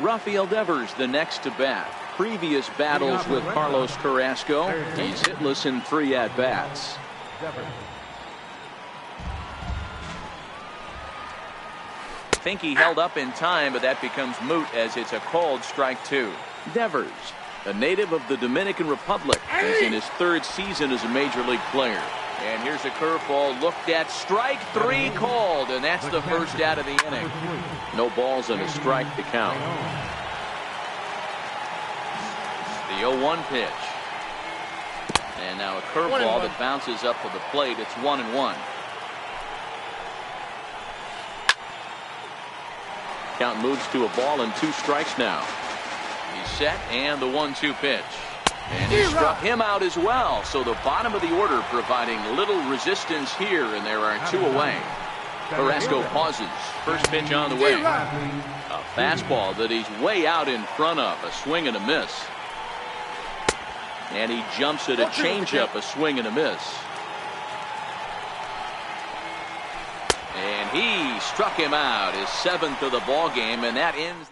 Rafael Devers the next to bat. Previous battles with Carlos Carrasco. He's hitless in 3 at-bats. I think he held up in time, but that becomes moot as it's a called strike 2. Devers, a native of the Dominican Republic, is in his 3rd season as a major league player. And here's a curveball looked at, strike 3 called, and that's the first out of the inning. No balls and a strike to count. The 0-1 pitch. And now a curveball that bounces up to the plate. It's 1-1. Count moves to a ball and 2 strikes now. He's set, and the 1-2 pitch. And he struck him out as well. So the bottom of the order providing little resistance here, and there are 2 away. Carrasco pauses. First pitch on the way. A fastball that he's way out in front of. A swing and a miss. And he jumps at a changeup. A swing and a miss. And he struck him out, his 7th of the ball game, and that ends.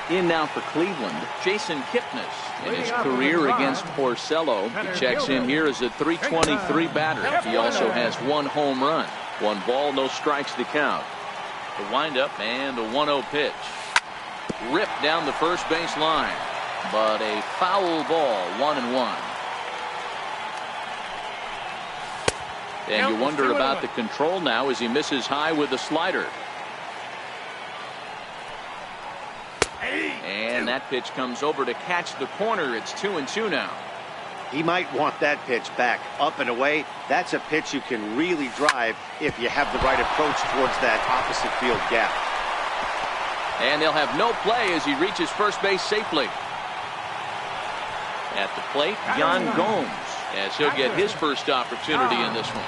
In now for Cleveland, Jason Kipnis. In his career against Porcello, he checks in here as a .323 batter. He also has 1 home run. 1 ball, no strikes to count. The windup and the 1-0 pitch. Ripped down the first base line, but a foul ball, 1-1. And you wonder about the control now as he misses high with the slider. And that pitch comes over to catch the corner. It's 2-2 now. He might want that pitch back, up and away. That's a pitch you can really drive if you have the right approach towards that opposite field gap. And they'll have no play as he reaches first base safely. At the plate, Yan Gomes, as he'll get his first opportunity in this one.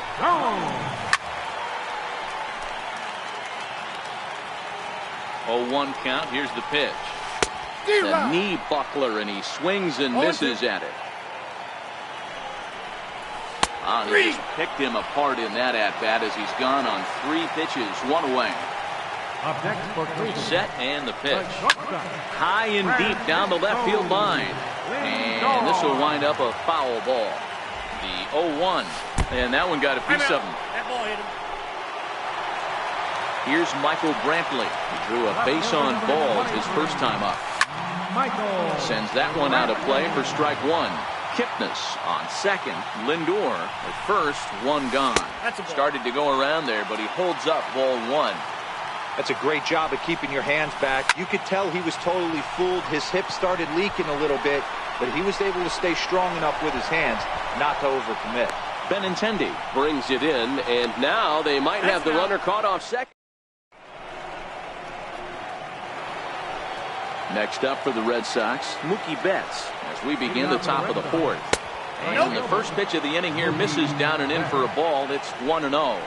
0-1 count. Here's the pitch. The knee buckler, and he swings and misses at it. He just picked him apart in that at-bat as he's gone on 3 pitches, 1 away. Set and the pitch. High and deep down the left field line. And this will wind up a foul ball. The 0-1. And that one got a piece of him. That ball hit him. Here's Michael Brantley. He drew a base on balls his first time up. Sends that one out of play for strike 1. Kipnis on second. Lindor at first. 1 gone. Started to go around there, but he holds up ball 1. That's a great job of keeping your hands back. You could tell he was totally fooled. His hip started leaking a little bit, but he was able to stay strong enough with his hands not to overcommit. Benintendi brings it in, and now they might have the runner caught off second. Next up for the Red Sox, Mookie Betts, as we begin the top of the 4th. And the first pitch of the inning here misses down and in for a ball. It's 1-0.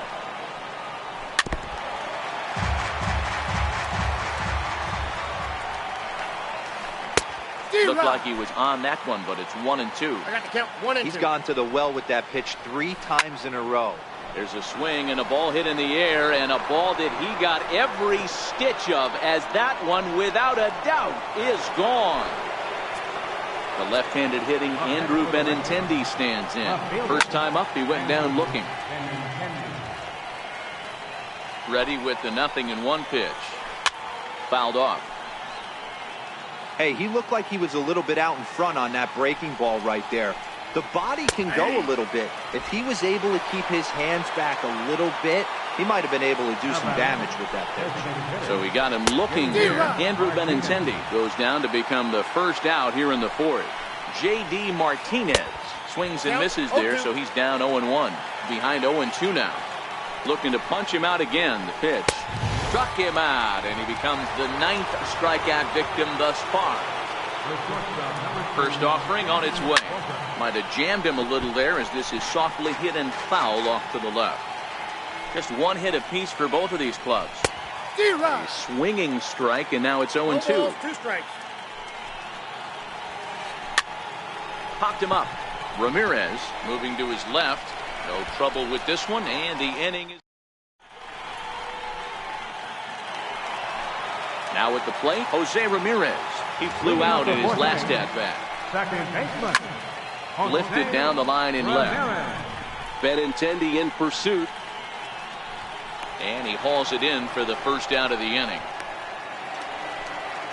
Looked like he was on that one, but it's 1-2. I got to count 1 and 2. He's gone to the well with that pitch 3 times in a row. There's a swing and a ball hit in the air, and a ball that he got every stitch of, as that one, without a doubt, is gone. The left-handed hitting Andrew Benintendi stands in. First time up, he went down looking. Ready with the 0-1 pitch. Fouled off. Hey, he looked like he was a little bit out in front on that breaking ball right there. The body can go a little bit. If he was able to keep his hands back a little bit, he might have been able to do some damage with that pitch. So he got him looking there. Andrew Benintendi goes down to become the first out here in the 4th. J.D. Martinez swings and misses there, so he's down 0-1. Behind 0-2 now. Looking to punch him out again. The pitch struck him out, and he becomes the 9th strikeout victim thus far. First offering on its way. Might have jammed him a little there as this is softly hit and foul off to the left. Just 1 hit apiece for both of these clubs. A swinging strike, and now it's 0-2. 2 strikes. Popped him up. Ramirez moving to his left. No trouble with this one, and the inning is. Now at the plate, Jose Ramirez. He flew out in his last at-bat. Lifted down the line in left. Benintendi in pursuit. And he hauls it in for the first out of the inning.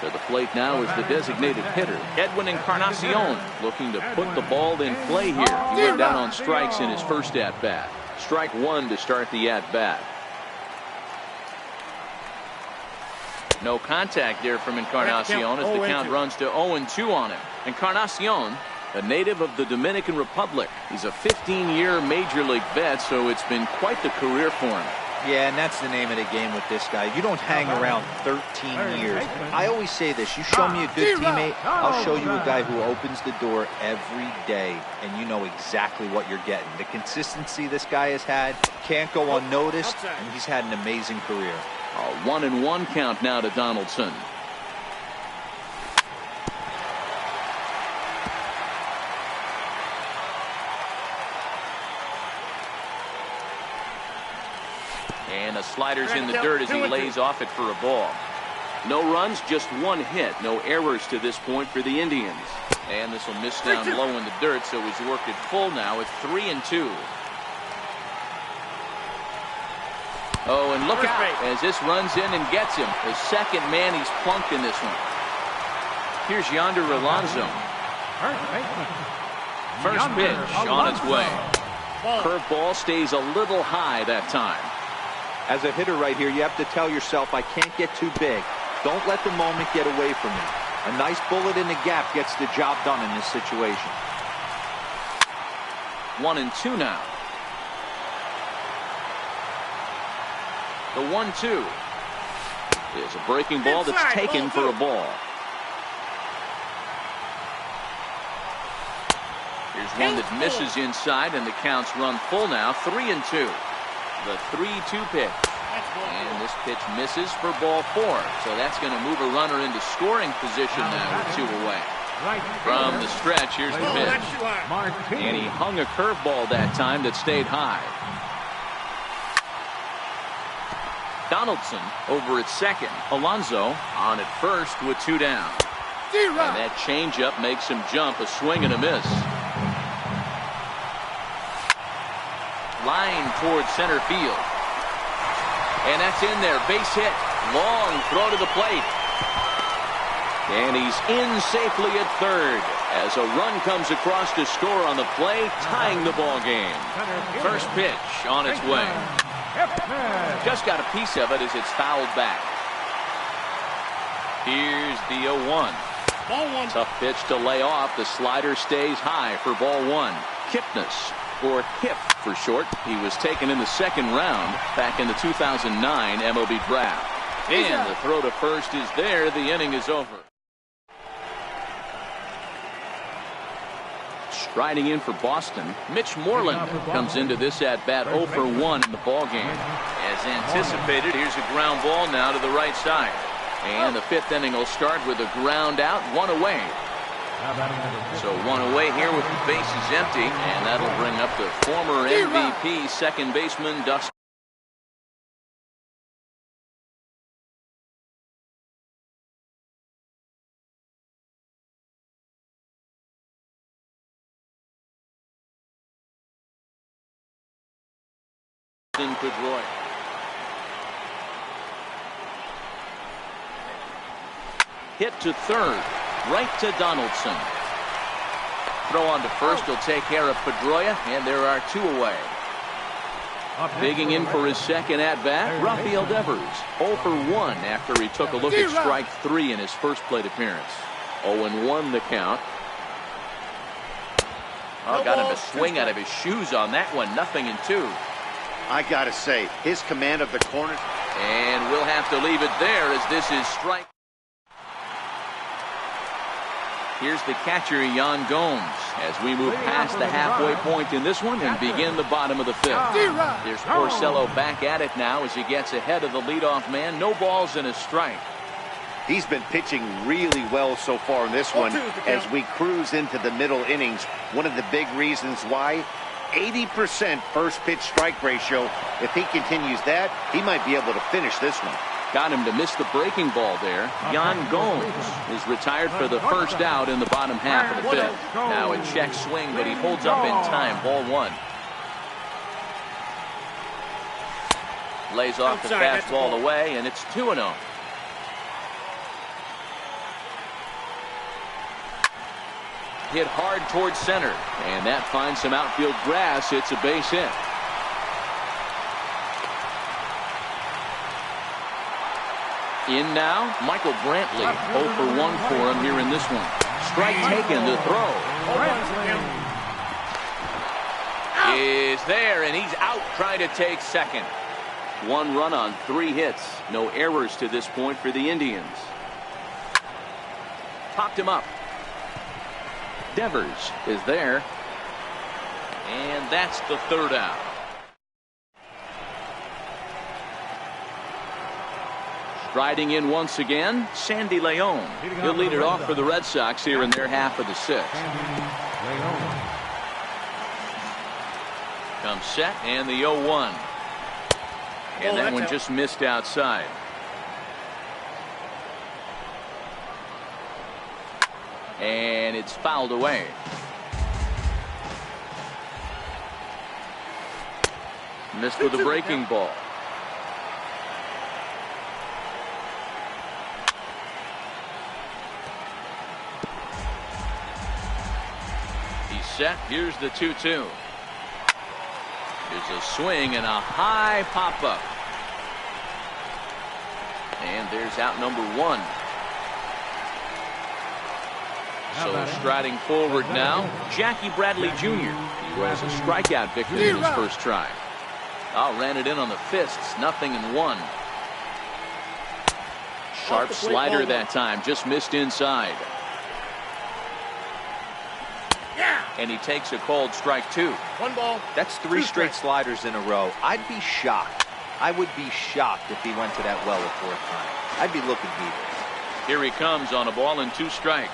To the plate now is the designated hitter, Edwin Encarnacion, looking to put the ball in play here. He went down on strikes in his first at-bat. Strike 1 to start the at-bat. No contact there from Encarnacion as the count runs to 0-2 on him. Encarnacion, a native of the Dominican Republic. He's a 15-year Major League vet, so it's been quite the career for him. Yeah, and that's the name of the game with this guy. You don't hang around 13 years. I always say this, you show me a good teammate, I'll show you a guy who opens the door every day, and you know exactly what you're getting. The consistency this guy has had can't go unnoticed, and he's had an amazing career. A 1-1 count now to Donaldson. And the slider's in the dirt as he lays off it for a ball. No runs, just one hit. No errors to this point for the Indians. And this will miss down low in the dirt, so he's worked it full now. It's 3-2. Oh, and look out as this runs in and gets him. The second man he's plunked in this one. Here's Yonder Alonso. First pitch on its way. Curveball stays a little high that time. As a hitter right here, you have to tell yourself, I can't get too big. Don't let the moment get away from me. A nice bullet in the gap gets the job done in this situation. 1-2 now. The 1-2 is a breaking ball that's taken for a ball. Here's one that misses inside, and the count's run full now. 3-2. The 3-2 pitch. And this pitch misses for ball 4. So that's going to move a runner into scoring position now with 2 away. From the stretch, here's the pitch. And he hung a curveball that time that stayed high. Donaldson over at second. Alonso on at first with 2 down. And that changeup makes him jump. A swing and a miss. Line towards center field. And that's in there. Base hit. Long throw to the plate. And he's in safely at third as a run comes across to score on the play, tying the ball game. First pitch on its way. Just got a piece of it as it's fouled back. Here's the 0-1. Tough pitch to lay off. The slider stays high for ball 1. Kipnis, or Hip for short. He was taken in the second round back in the 2009 MLB draft. And the throw to first is there. The inning is over. Striding in for Boston, Mitch Moreland comes into this at-bat 0 for 1 in the ballgame. As anticipated, here's a ground ball now to the right side. And the 5th inning will start with a ground out, 1 away. So 1 away here with the bases empty, and that'll bring up the former MVP second baseman Dustin. Pedroia. Hit to third, right to Donaldson. Throw on to first will take care of Pedroia, and there are 2 away. Digging in for his second at-bat, Rafael Devers, 0 for 1 after he took a look at strike 3 in his first plate appearance. 0-1 the count. Oh, got him to swing out of his shoes on that one. 0-2. I gotta say, his command of the corner. And we'll have to leave it there as this is strike. Here's the catcher, Yan Gomes, as we move past the halfway point in this one and begin the bottom of the 5th. There's Porcello back at it now as he gets ahead of the leadoff man. No balls and a strike. He's been pitching really well so far in this one as we cruise into the middle innings. One of the big reasons why, 80% first pitch strike ratio. If he continues that, he might be able to finish this one. Got him to miss the breaking ball there. Yan Gomes is retired for the first out in the bottom half of the 5th. Now a check swing, but he holds up in time. Ball 1. Lays off the fastball away, and it's 2-0. Hit hard towards center, and that finds some outfield grass. It's a base hit. In now, Michael Brantley. 0 for 1 for him here in this one. Strike taken to throw. Is there, and he's out trying to take second. 1 run on 3 hits. No errors to this point for the Indians. Popped him up. Devers is there. And that's the 3rd out. Striding in once again, Sandy Leon. He'll lead it off for the Red Sox here in their half of the 6th. Comes set, and the 0-1. And that one just missed outside. And it's fouled away. Missed with a breaking ball. He's set. Here's the 2-2. Here's a swing and a high pop-up. And there's out number 1. So striding forward now, Jackie Bradley Jr. He was a strikeout victory in his first try. Ran it in on the fists, 0-1. Sharp slider that time, just missed inside. And he takes a called strike 2. 1 ball. That's 3 straight sliders in a row. I'd be shocked. I would be shocked if he went to that well a 4th time. I'd be looking deep. Here he comes on a ball and 2 strikes.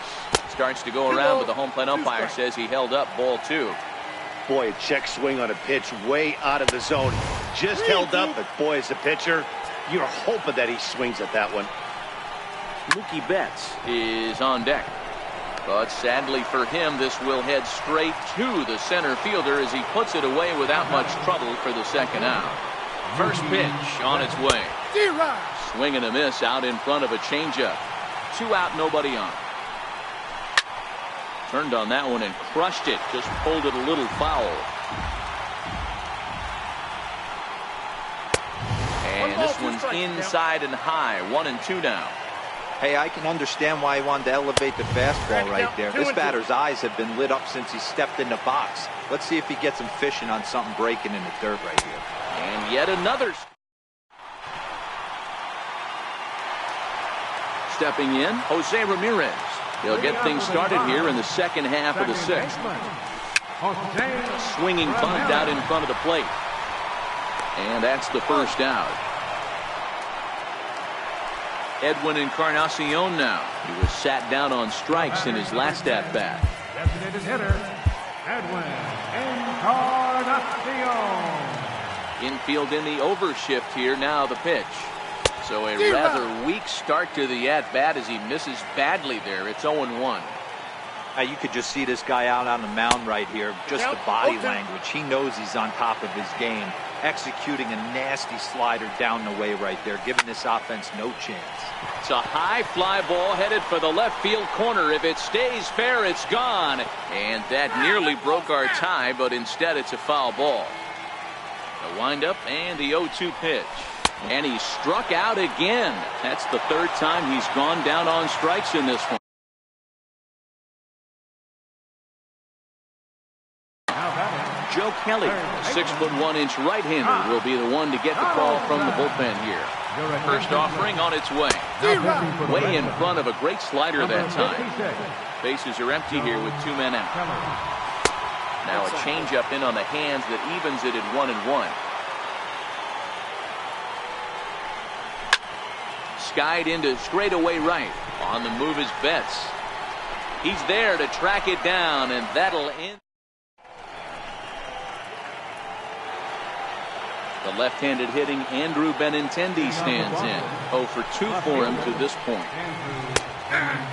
Starts to go around, but the home plate umpire says he held up, ball 2. Boy, a check swing on a pitch way out of the zone. Just held up, but boy, as a pitcher, you're hoping that he swings at that one. Mookie Betts is on deck. But sadly for him, this will head straight to the center fielder as he puts it away without much trouble for the 2nd out. First pitch on its way. Swing and a miss out in front of a changeup. 2 out, nobody on. Turned on that one and crushed it. Just pulled it a little foul. And this one's inside and high. 1-2 now. Hey, I can understand why he wanted to elevate the fastball right there. This batter's eyes have been lit up since he stepped in the box. Let's see if he gets him fishing on something breaking in the dirt right here. And yet another. Stepping in, Jose Ramirez. He'll get things started here in the 2nd half of the 6th. A swinging bunt out in front of the plate. And that's the 1st out. Edwin Encarnacion now. He was sat down on strikes in his last at-bat. Designated hitter, Edwin Encarnacion. Infield in the overshift here. Now the pitch. So a rather weak start to the at-bat as he misses badly there. It's 0-1. You could just see this guy out on the mound right here. Just the body language. He knows he's on top of his game. Executing a nasty slider down the way right there, giving this offense no chance. It's a high fly ball headed for the left field corner. If it stays fair, it's gone. And that nearly broke our tie, but instead it's a foul ball. The windup and the 0-2 pitch. And he struck out again. That's the 3rd time he's gone down on strikes in this one. Joe Kelly, a 6'1" right-hander, will be the one to get the call from the bullpen here. First offering on its way. Way in front of a great slider that time. Bases are empty here with 2 men out. Now a changeup in on the hands that evens it at 1-1. Skied into straightaway right. On the move is Betts. He's there to track it down, and that'll end. The left-handed hitting Andrew Benintendi stands in. 0 for 2 for him to this point.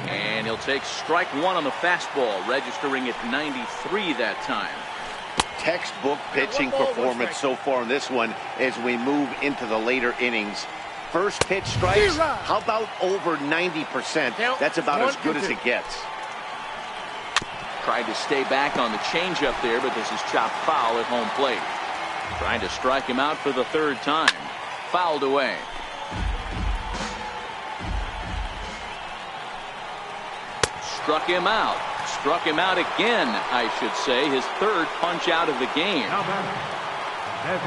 And he'll take strike 1 on the fastball, registering at 93 that time. Textbook pitching performance so far in this one as we move into the later innings. First pitch strikes, how about over 90%? That's about as good as it gets. Tried to stay back on the changeup there, but this is chopped foul at home plate. Trying to strike him out for the 3rd time. Fouled away. Struck him out. Struck him out again, I should say. His 3rd punch out of the game.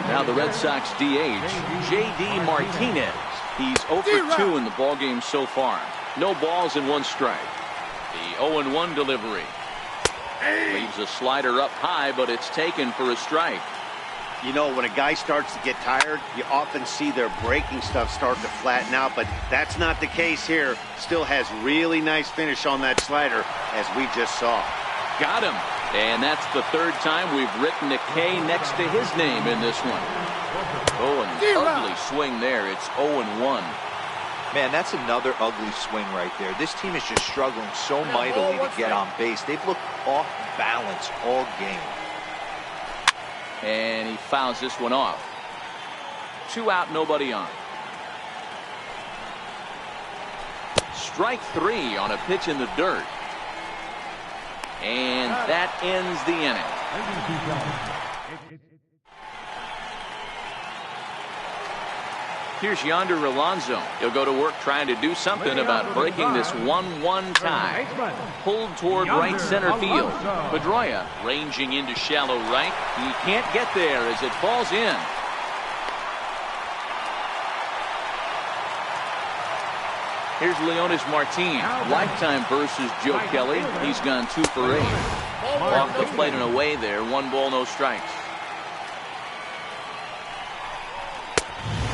Now the Red Sox DH, J.D. Martinez. He's 0 for 2 in the ballgame so far. No balls and 1 strike. The 0-1 delivery. Leaves a slider up high, but it's taken for a strike. You know, when a guy starts to get tired, you often see their breaking stuff start to flatten out, but that's not the case here. Still has really nice finish on that slider, as we just saw. Got him. And that's the 3rd time we've written a K next to his name in this one. Oh, an ugly swing there. It's 0-1. Man, that's another ugly swing right there. This team is just struggling so mightily to get on base. They've looked off balance all game. And he fouls this one off. 2 out, nobody on. Strike 3 on a pitch in the dirt. And that ends the inning. Here's Yonder Alonso. He'll go to work trying to do something about breaking this 1-1 tie. Pulled toward right center field. Pedroia ranging into shallow right. He can't get there as it falls in. Here's Leonis Martin. Lifetime versus Joe Kelly. He's gone 2 for 8. Off the plate and away there. 1 ball, no strikes.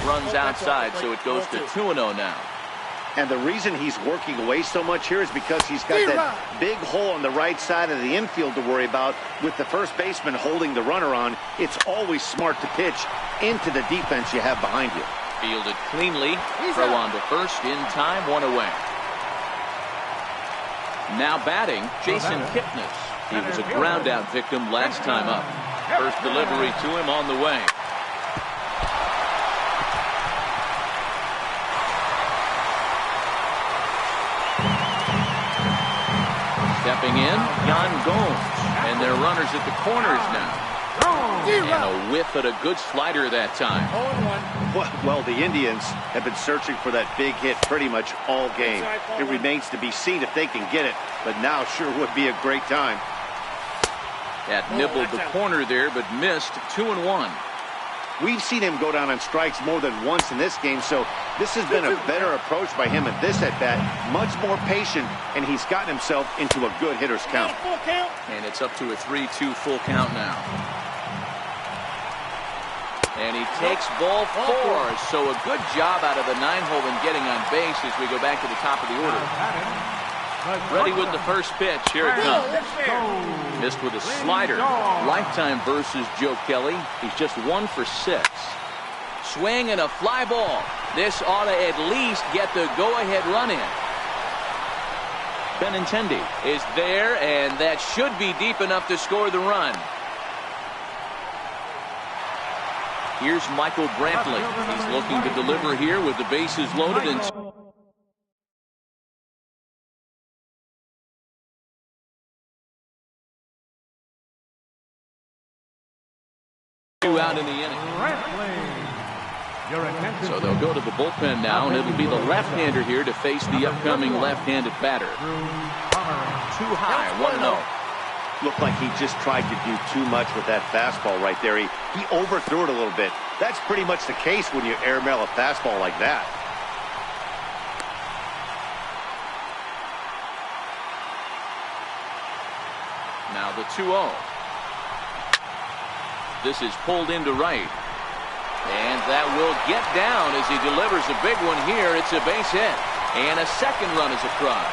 Runs outside, so it goes to 2-0 now. And the reason he's working away so much here is because he's got that big hole on the right side of the infield to worry about with the first baseman holding the runner on. It's always smart to pitch into the defense you have behind you. Fielded cleanly. Throw on to first in time, 1 away. Now batting, Jason Kipnis. He was a ground out victim last time up. First delivery to him on the way. Stepping in, Yan Gomes. And they're runners at the corners now. And a whiff at a good slider that time. 0-1. Well, the Indians have been searching for that big hit pretty much all game. It remains to be seen if they can get it, but now sure would be a great time. That nibbled the corner there, but missed. 2-1. We've seen him go down on strikes more than once in this game, so this has been a better approach by him at this at-bat. Much more patient, and he's gotten himself into a good hitter's count. And it's up to a 3-2 full count now. And he takes ball 4. So a good job out of the 9-hole in getting on base as we go back to the top of the order. Ready with the first pitch. Here it comes. Missed with a slider. Lifetime versus Joe Kelly. He's just 1 for 6. Swing and a fly ball. This ought to at least get the go-ahead run in. Benintendi is there, and that should be deep enough to score the run. Here's Michael Brantley. He's looking to deliver here with the bases loaded and 2 out in the inning. So they'll go to the bullpen now, and it'll be the left-hander here to face the upcoming left-handed batter. Too high, 1-0. Looked like he just tried to do too much with that fastball right there. He overthrew it a little bit. That's pretty much the case when you airmail a fastball like that. Now the 2-0. This is pulled into right. And that will get down as he delivers a big one here. It's a base hit. And a second run is across.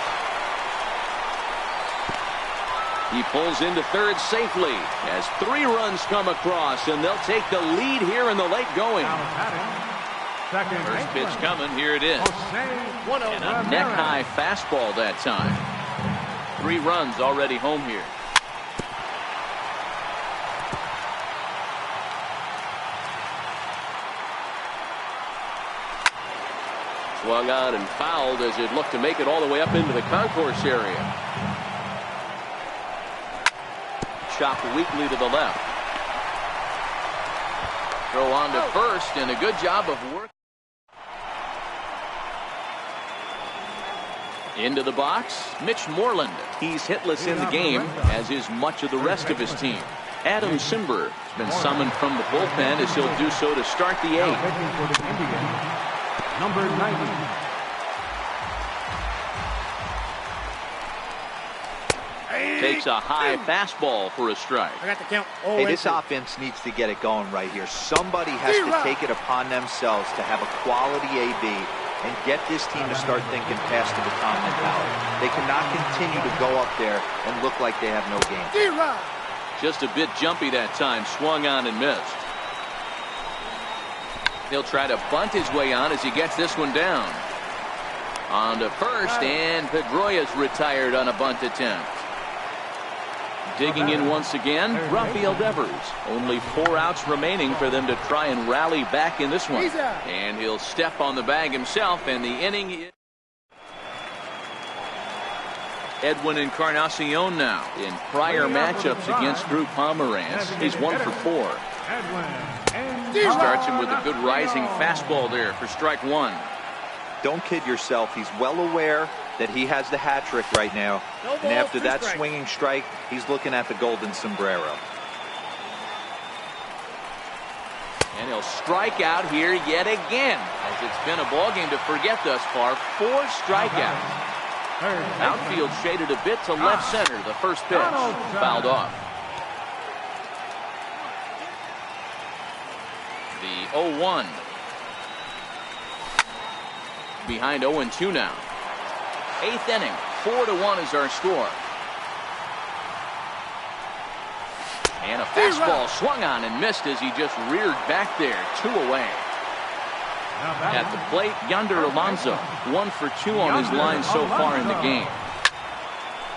He pulls into third safely as 3 runs come across, and they'll take the lead here in the late going. First pitch coming. Here it is. And a neck-high fastball that time. 3 runs already home here. Swung on and fouled as it looked to make it all the way up into the concourse area. Chopped weakly to the left. Throw on to first, and a good job of work. Into the box, Mitch Moreland. He's hitless in the game, as is much of the rest of his team. Adam Simber has been summoned from the bullpen as he'll do so to start the 8th. Number 90. Takes a high fastball for a strike. I got the count. Hey, this offense needs to get it going right here. Somebody has to take it upon themselves to have a quality AB and get this team to start thinking past the baton mentality. They cannot continue to go up there and look like they have no game. Just a bit jumpy that time. Swung on and missed. He'll try to bunt his way on as he gets this one down. On to first, and Pedroia's retired on a bunt attempt. Digging in once again, Rafael Devers. Only 4 outs remaining for them to try and rally back in this one. And he'll step on the bag himself, and the inning is Edwin Encarnacion now. In prior matchups against Drew Pomeranz, he's 1 for 4. Starts him with a good rising fastball there for strike 1. Don't kid yourself. He's well aware that he has the hat trick right now. And after that swinging strike, he's looking at the golden sombrero. And he'll strike out here yet again, as it's been a ball game to forget thus far. 4 strikeouts. Outfield shaded a bit to left center. The first pitch fouled off. The 0-1. Behind 0-2 now. 8th inning. 4-1 is our score. And a fastball swung on and missed as he just reared back there. 2 away. At the plate, Yonder Alonso. 1 for 2 on his line so far in the game.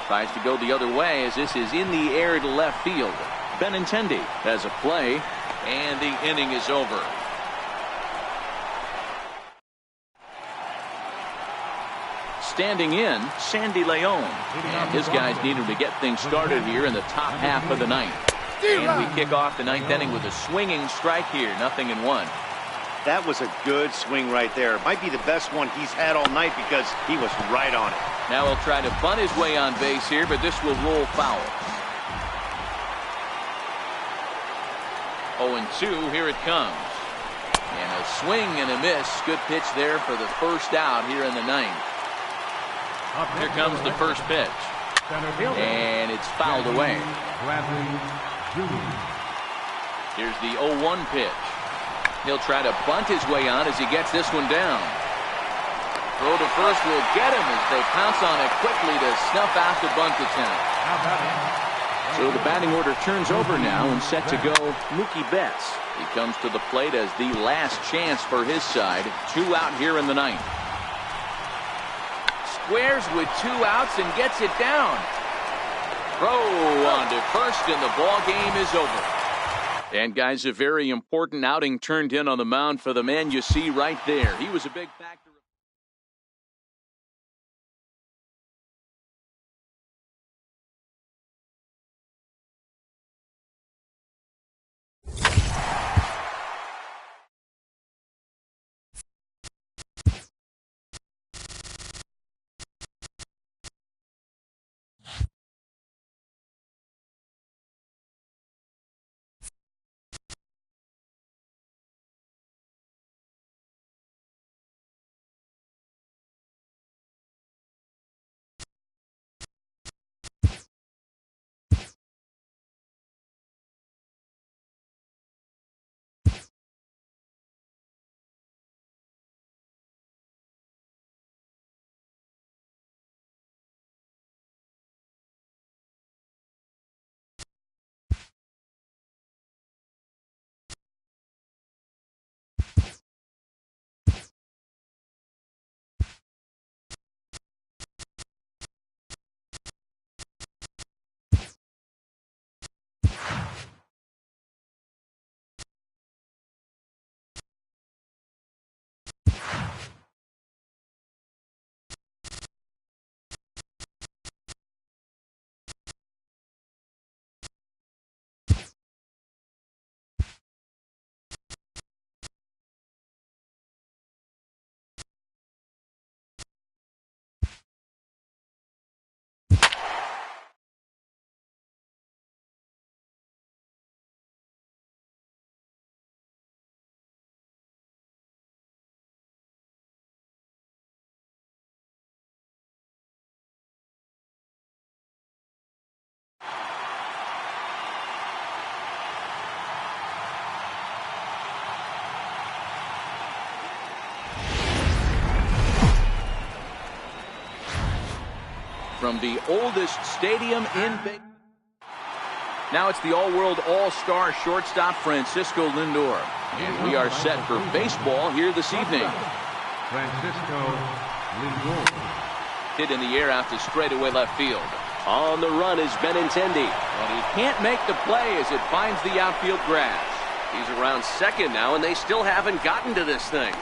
Tries to go the other way as this is in the air to left field. Benintendi has a play, and the inning is over. Standing in, Sandy Leon. And his guys need him to get things started here in the top half of the ninth. And we kick off the 9th inning with a swinging strike here. 0-1. That was a good swing right there. Might be the best one he's had all night because he was right on it. Now he'll try to bunt his way on base here, but this will roll foul. 0-2, here it comes. And a swing and a miss. Good pitch there for the first out here in the 9th. Here comes the first pitch. And it's fouled away. Here's the 0-1 pitch. He'll try to bunt his way on as he gets this one down. Throw to first will get him as they pounce on it quickly to snuff out the bunt attempt. So the batting order turns over now and set to go Mookie Betts. He comes to the plate as the last chance for his side. 2 out here in the 9th. Squares with 2 outs and gets it down. Throw on to first and the ball game is over. And guys, a very important outing turned in on the mound for the man you see right there. He was a big factor. From the oldest stadium in Vegas. Now it's the all-world all-star shortstop Francisco Lindor. And we are set for baseball here this evening. Francisco Hit in the air out to straightaway left field. On the run is Benintendi. And he can't make the play as it finds the outfield grass. He's around second now, and they still haven't gotten to this thing.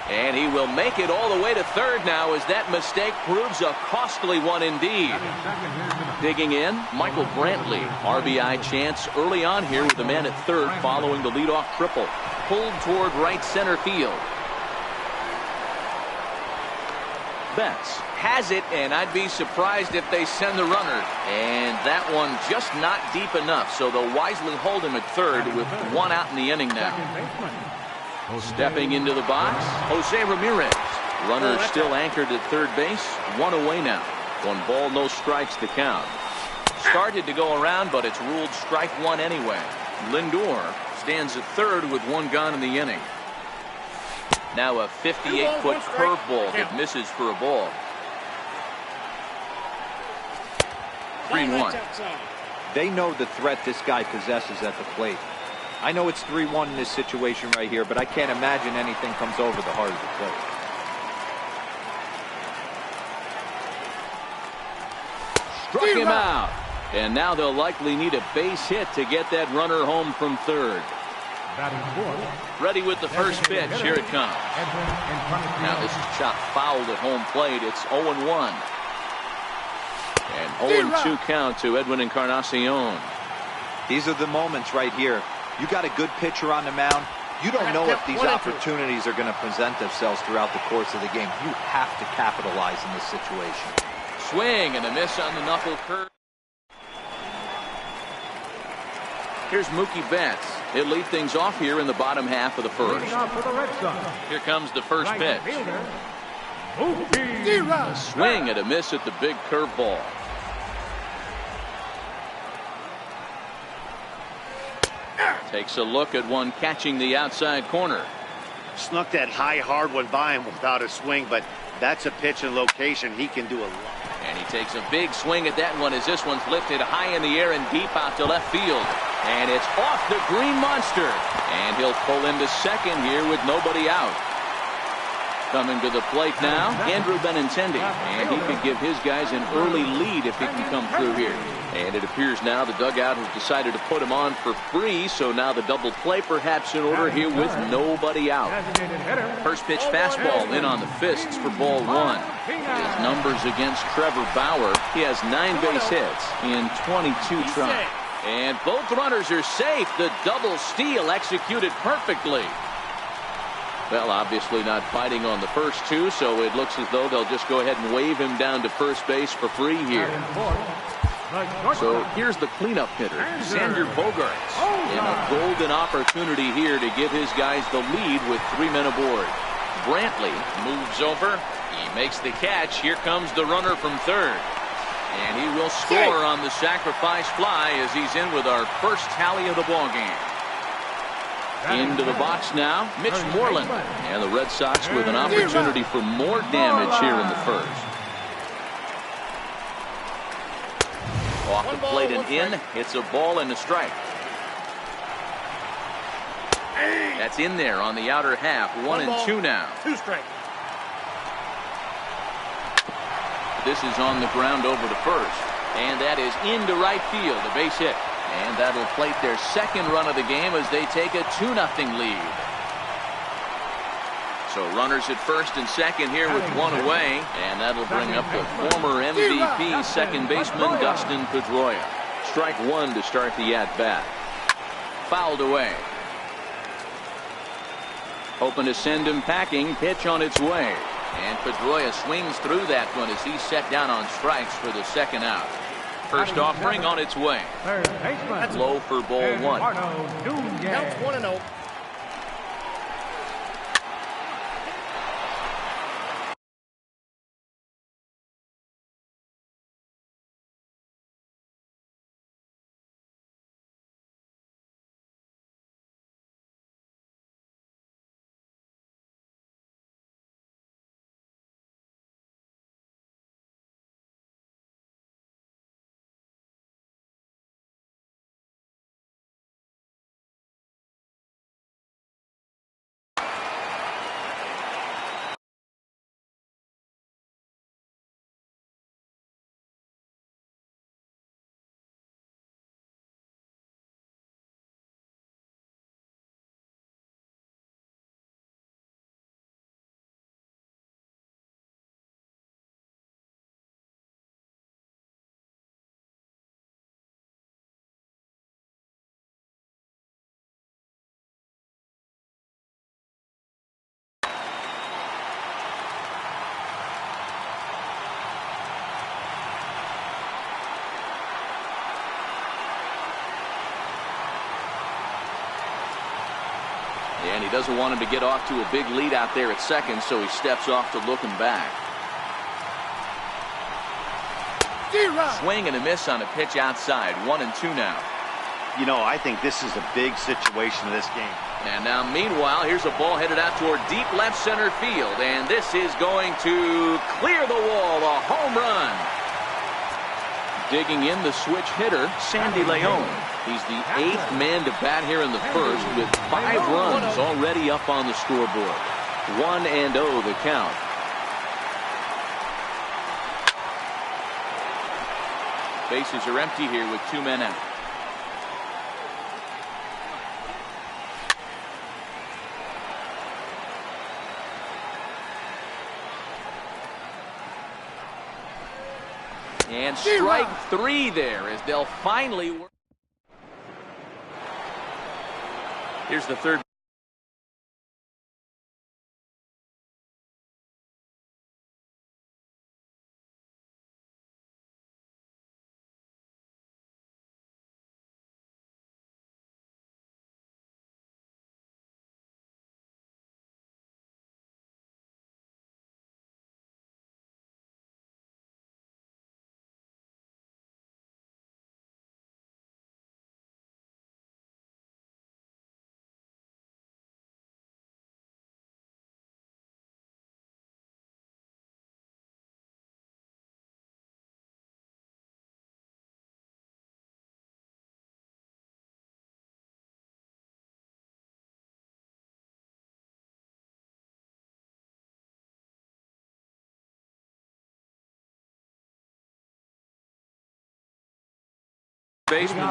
And he will make it all the way to third now as that mistake proves a costly one indeed. Digging in, Michael Brantley. RBI chance early on here with the man at third following the leadoff triple. Pulled toward right center field. Betts has it, and I'd be surprised if they send the runner. And that one just not deep enough, so they'll wisely hold him at third with one out in the inning now. Stepping into the box, Jose Ramirez. Runner still anchored at third base, one away now. 1 ball, no strikes to count. Started to go around, but it's ruled strike one anyway. Lindor stands at third with 1 gone in the inning. Now a 58-foot curveball that misses for a ball. 3-1. They know the threat this guy possesses at the plate. I know it's 3-1 in this situation right here, but I can't imagine anything comes over the heart of the plate. Struck him out. And now they'll likely need a base hit to get that runner home from third. Ready with the first pitch. Here it comes. Now this is chopped foul at home plate. It's 0-1. And 0-2 count to Edwin Encarnacion. These are the moments right here. You got a good pitcher on the mound. You don't know if these opportunities are going to present themselves throughout the course of the game. You have to capitalize in this situation. Swing and a miss on the knuckle curve. Here's Mookie Betts. He'll lead things off here in the bottom half of the first. Here comes the first pitch. A swing and a miss at the big curveball. Takes a look at one catching the outside corner. Snuck that high hard one by him without a swing, but that's a pitch and location he can do a lot. And he takes a big swing at that one as this one's lifted high in the air and deep out to left field. And it's off the green monster. And he'll pull into second here with nobody out. Coming to the plate now, Andrew Benintendi. And he could give his guys an early lead if he can come through here. And it appears now the dugout has decided to put him on for free. So now the double play perhaps in order here with nobody out. First pitch fastball in on the fists for ball 1. His numbers against Trevor Bauer. He has 9 base hits in 22 tries. And both runners are safe. The double steal executed perfectly. Well, obviously not fighting on the first two, so it looks as though they'll just go ahead and wave him down to first base for free here. So here's the cleanup hitter, Xander Bogaerts, in a golden opportunity here to give his guys the lead with 3 men aboard. Brantley moves over. He makes the catch. Here comes the runner from third. And he will score on the sacrifice fly as he's in with our first tally of the ballgame. Into the box now, Mitch Moreland. And the Red Sox with an opportunity for more damage here in the first. Off the plate and in. It's a ball and a strike. That's in there on the outer half. 1-2 now. 2 strikes. This is on the ground over to first. And that is into right field. A base hit. And that'll plate their second run of the game as they take a 2-0 lead. So runners at first and second here with 1 away. And that'll bring up the former MVP second baseman Dustin Pedroia. Strike 1 to start the at-bat. Fouled away. Hoping to send him packing. Pitch on its way. And Pedroia swings through that one as he's set down on strikes for the second out. First offering on its way. Low for ball 1. Counts 1-0. And he doesn't want him to get off to a big lead out there at second, so he steps off to look him back. Swing and a miss on a pitch outside. 1-2 now. You know, I think this is a big situation in this game. And now, meanwhile, here's a ball headed out toward deep left center field. And this is going to clear the wall. A home run. Digging in the switch hitter, Sandy Leon. He's the 8th man to bat here in the first with 5 runs already up on the scoreboard. 1-0 the count. Bases are empty here with 2 men out. And strike 3 there as they'll finally work. Here's the third. Baseman,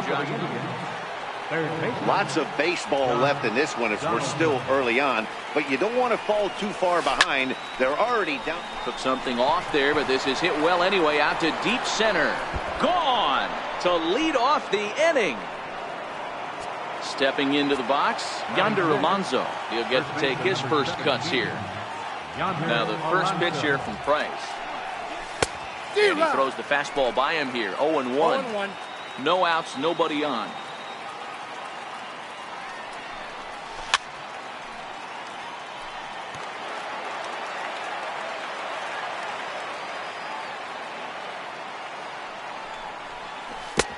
Lots of baseball left in this one as we're still early on, but you don't want to fall too far behind. They're already down. Took something off there, but this is hit well anyway out to deep center. Gone to lead off the inning. Stepping into the box, Yonder Alonso. He'll get to take his first cuts here. Now the first pitch here from Price. And he throws the fastball by him here. 0-1. No outs, nobody on.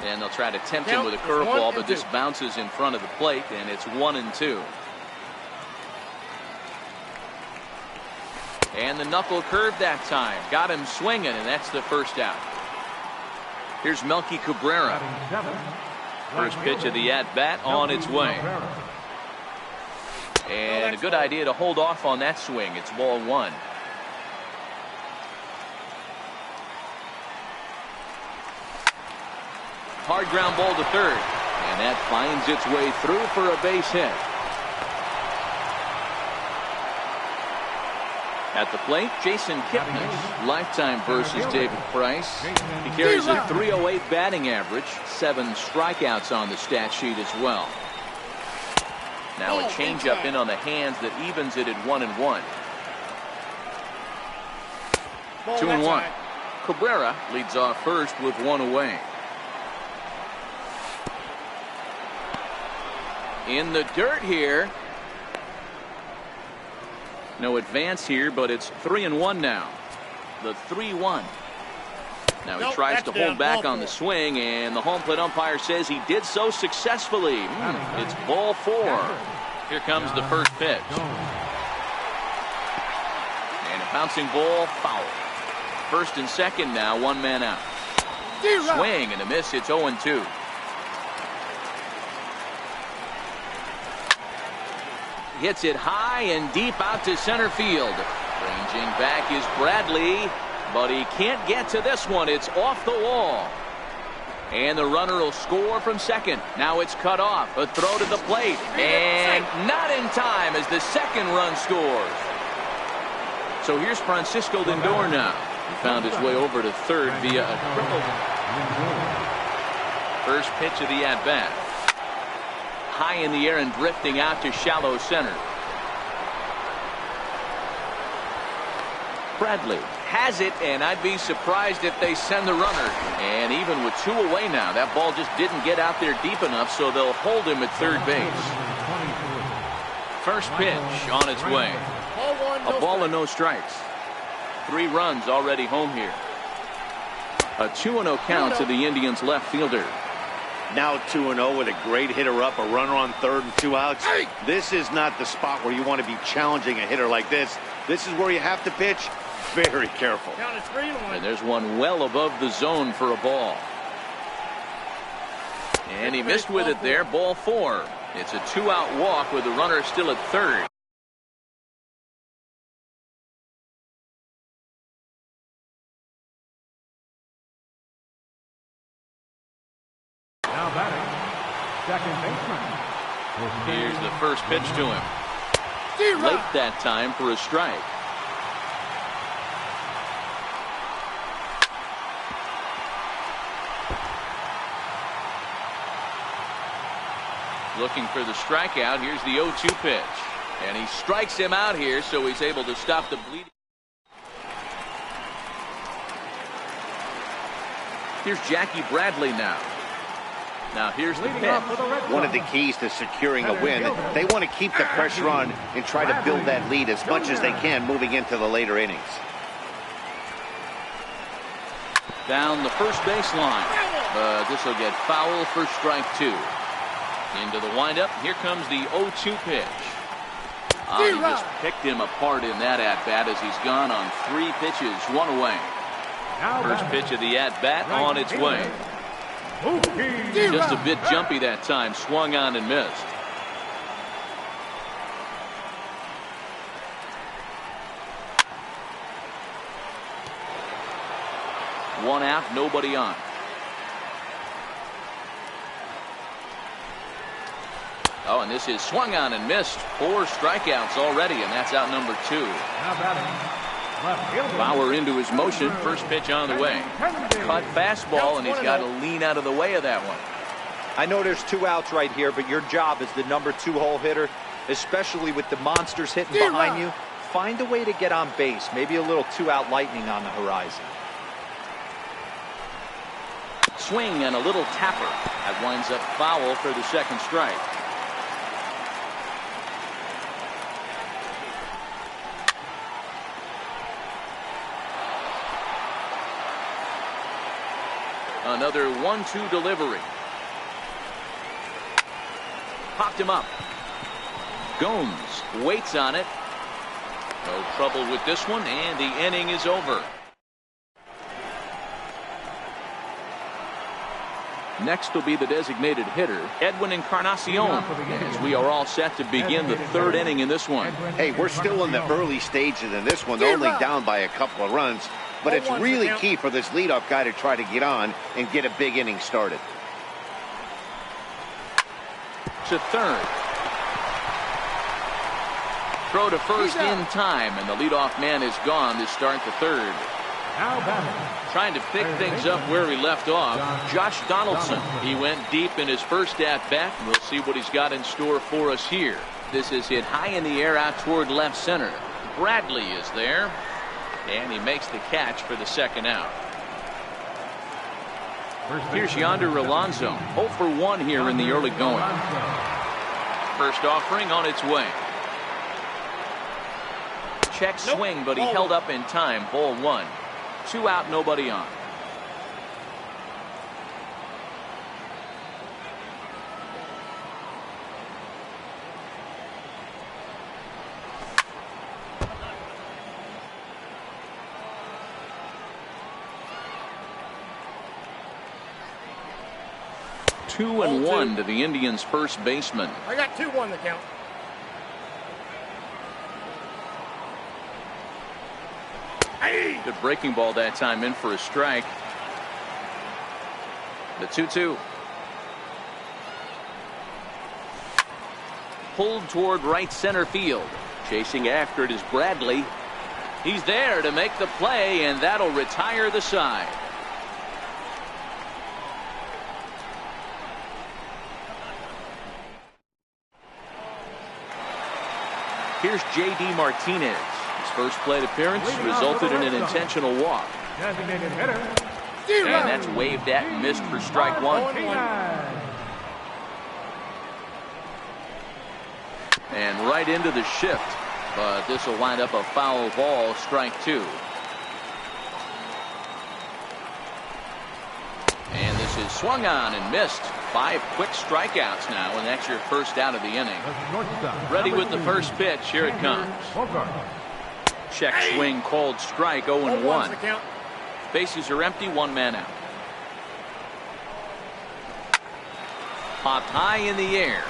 And they'll try to tempt him with a curveball, but this bounces in front of the plate, and it's 1-2. And the knuckle curve that time. Got him swinging, and that's the first out. Here's Melky Cabrera. First pitch of the at-bat on its way. And a good idea to hold off on that swing. It's ball 1. Hard ground ball to third. And that finds its way through for a base hit. At the plate, Jason Kipnis, lifetime versus David Price. He carries a .308 batting average, 7 strikeouts on the stat sheet as well. Now a changeup in on the hands that evens it at 1-1. 2-1. Cabrera leads off first with 1 away. In the dirt here. No advance here, but it's 3-1 now. The 3-1. Now he tries to hold back on the swing, and the home plate umpire says he did so successfully. It's ball 4. Here comes the first pitch. And a bouncing ball, foul. First and second now, 1 man out. Swing and a miss. It's 0-2. Hits it high and deep out to center field. Ranging back is Bradley, but he can't get to this one. It's off the wall. And the runner will score from second. Now it's cut off. A throw to the plate. And not in time as the second run scores. So here's Francisco Lindor now. He found his way over to third via a triple. First pitch of the at-bat. High in the air and drifting out to shallow center. Bradley has it, and I'd be surprised if they send the runner. And even with 2 away now, that ball just didn't get out there deep enough, so they'll hold him at third base. First pitch on its way. A ball and no strikes. 3 runs already home here. A 2-0 count to the Indians left fielder. Now 2-0 with a great hitter up, a runner on third and 2 outs. This is not the spot where you want to be challenging a hitter like this. This is where you have to pitch very careful. And there's one well above the zone for a ball. And he missed with it there. Ball 4. It's a 2-out walk with the runner still at third. Now batting, second baseman. Here's the first pitch to him. Late that time for a strike. Looking for the strikeout. Here's the 0-2 pitch. And he strikes him out here, so he's able to stop the bleeding. Here's Jackie Bradley now. Now here's the pitch. One of the keys to securing a win, they want to keep the pressure on and try to build that lead as much as they can moving into the later innings. Down the first baseline. But this will get foul for strike 2. Into the windup. Here comes the 0-2 pitch. He just picked him apart in that at-bat as he's gone on 3 pitches, 1 away. First pitch of the at-bat on its way. Just a bit jumpy that time. Swung on and missed. One out, nobody on. Oh, and this is swung on and missed. 4 strikeouts already, and that's out number 2. Bauer into his motion. First pitch on the way. Cut fastball, and he's got to lean out of the way of that one. I know there's 2 outs right here, but your job as the number 2 hole hitter, especially with the monsters hitting behind you, find a way to get on base. Maybe a little 2-out lightning on the horizon. Swing and a little tapper. That winds up foul for the second strike. Another 1-2 delivery. Popped him up. Gomes waits on it. No trouble with this one, and the inning is over. Next will be the designated hitter, Edwin Encarnacion, as we are all set to begin the 3rd inning in this one. Hey, we're still in the early stages in this one. They're only down by a couple of runs. But it's really key for this leadoff guy to try to get on and get a big inning started. To third. Throw to first in time, and the leadoff man is gone to start the 3rd. Trying to pick things up where he left off, Josh Donaldson. He went deep in his first at-bat. We'll see what he's got in store for us here. This is hit high in the air out toward left center. Bradley is there. And he makes the catch for the second out. Here's Yonder Alonso. 0 for 1 here in the early going. First offering on its way. Check swing, but he held up in time. Ball 1. 2 out, nobody on. Two and 1 to the Indians' first baseman. I got 2-1 the count. Good breaking ball that time in for a strike. The 2-2. Pulled toward right center field. Chasing after it is Bradley. He's there to make the play, and that'll retire the side. Here's J.D. Martinez. His first plate appearance resulted in an intentional walk. And that's waved at and missed for strike 1. And right into the shift. But this will wind up a foul ball, strike 2. And this is swung on and missed. 5 quick strikeouts now, and that's your first out of the inning. Ready with the first pitch. Here it comes. Check swing called strike, 0-1. Bases are empty, 1 man out. Popped high in the air.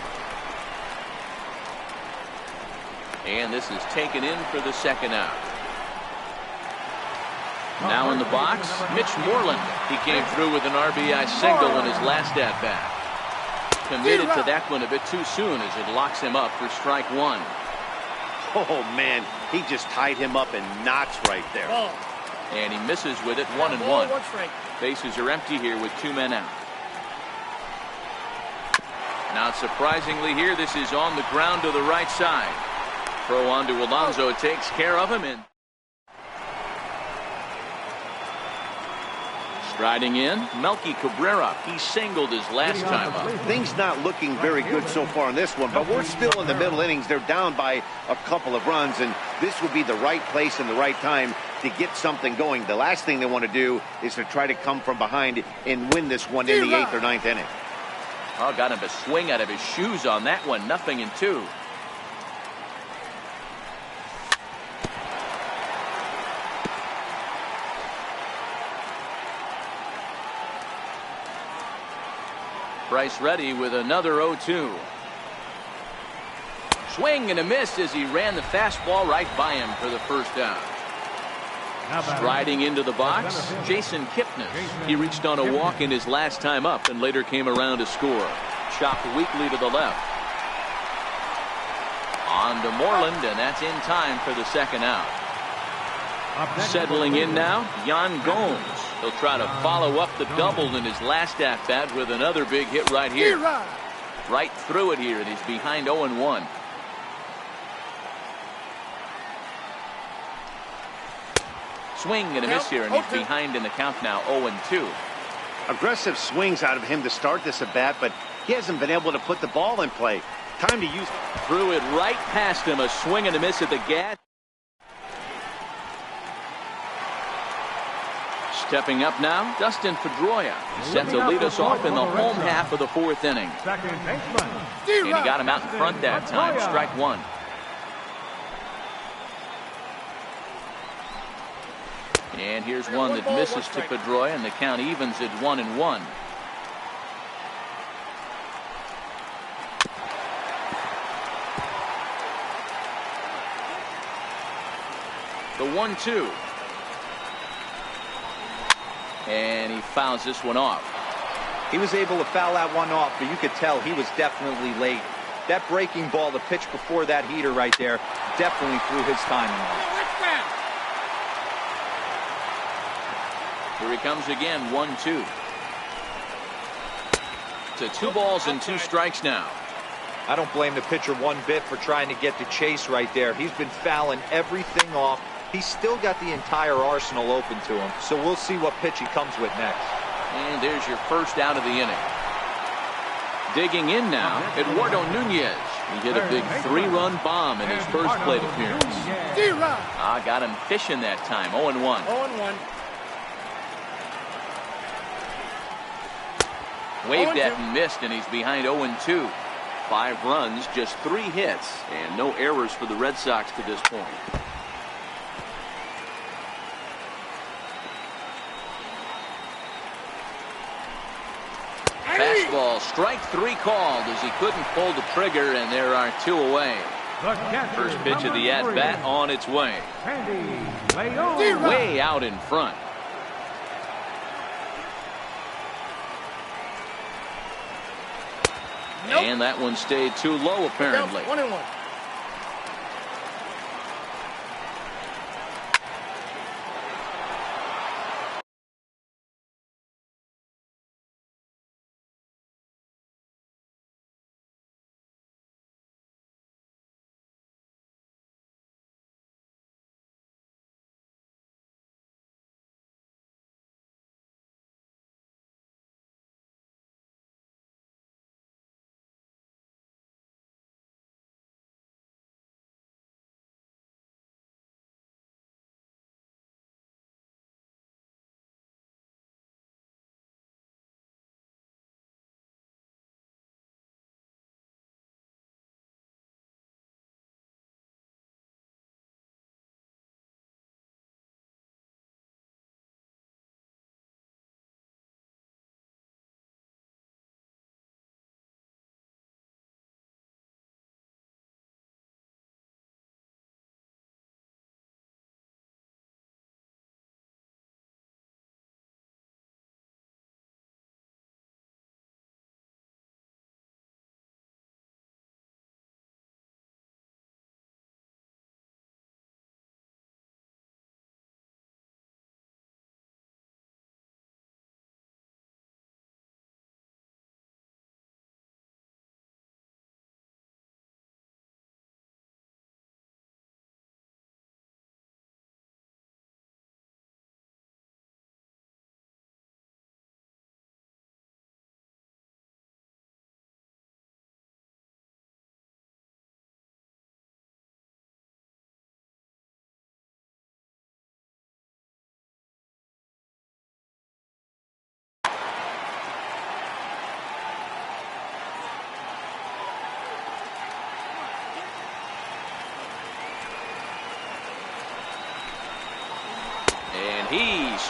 And this is taken in for the second out. Now in the box, Mitch Moreland. He came through with an RBI single in his last at-bat. Committed to that one a bit too soon as it locks him up for strike 1. Oh, man, he just tied him up in knots right there. And he misses with it, 1-1. Bases are empty here with 2 men out. Now, surprisingly here, this is on the ground to the right side. Throw on to Alonso takes care of him. And striding in, Melky Cabrera. He singled his last time up. Things not looking very good so far in this one, but we're still in the middle innings. They're down by a couple of runs, and this would be the right place and the right time to get something going. The last thing they want to do is to try to come from behind and win this one in the 8th or 9th inning. Oh, got him a swing out of his shoes on that one. 0-2. Bryce ready with another 0-2. Swing and a miss as he ran the fastball right by him for the first out. Striding into the box, Jason Kipnis. He reached on a walk in his last time up and later came around to score. Chopped weakly to the left. On to Moreland, and that's in time for the second out. Settling in now, Yan Gomes. He'll try to follow up the double in his last at-bat with another big hit right here. Right through it here, and he's behind 0-1. Swing and a miss here, and he's behind in the count now, 0-2. Aggressive swings out of him to start this at-bat, but he hasn't been able to put the ball in play. Time to use. Threw it right past him, a swing and a miss at the gas. Stepping up now, Dustin Pedroia. He's set to lead us off in the home half of the 4th inning. And he got him out in front that time, strike 1. And here's one that misses to Pedroia, and the count evens at 1-1. The 1-2. And he fouls this one off. He was able to foul that one off, but you could tell he was definitely late. That breaking ball, the pitch before that heater right there, definitely threw his timing off. Here he comes again, 1-2. To 2 balls and 2 strikes now. I don't blame the pitcher one bit for trying to get the chase right there. He's been fouling everything off. He's still got the entire arsenal open to him, so we'll see what pitch he comes with next. And there's your first out of the inning. Digging in now, Eduardo Nunez. He hit a big 3-run bomb in his first plate appearance. Got him fishing that time, 0-1. 0-1. Waved at and missed, and he's behind 0-2. 5 runs, just 3 hits, and no errors for the Red Sox to this point. Fastball, strike 3 called as he couldn't pull the trigger, and there are 2 away. First pitch of the at-bat on its way. Way out in front. And that one stayed too low, apparently. 1-1.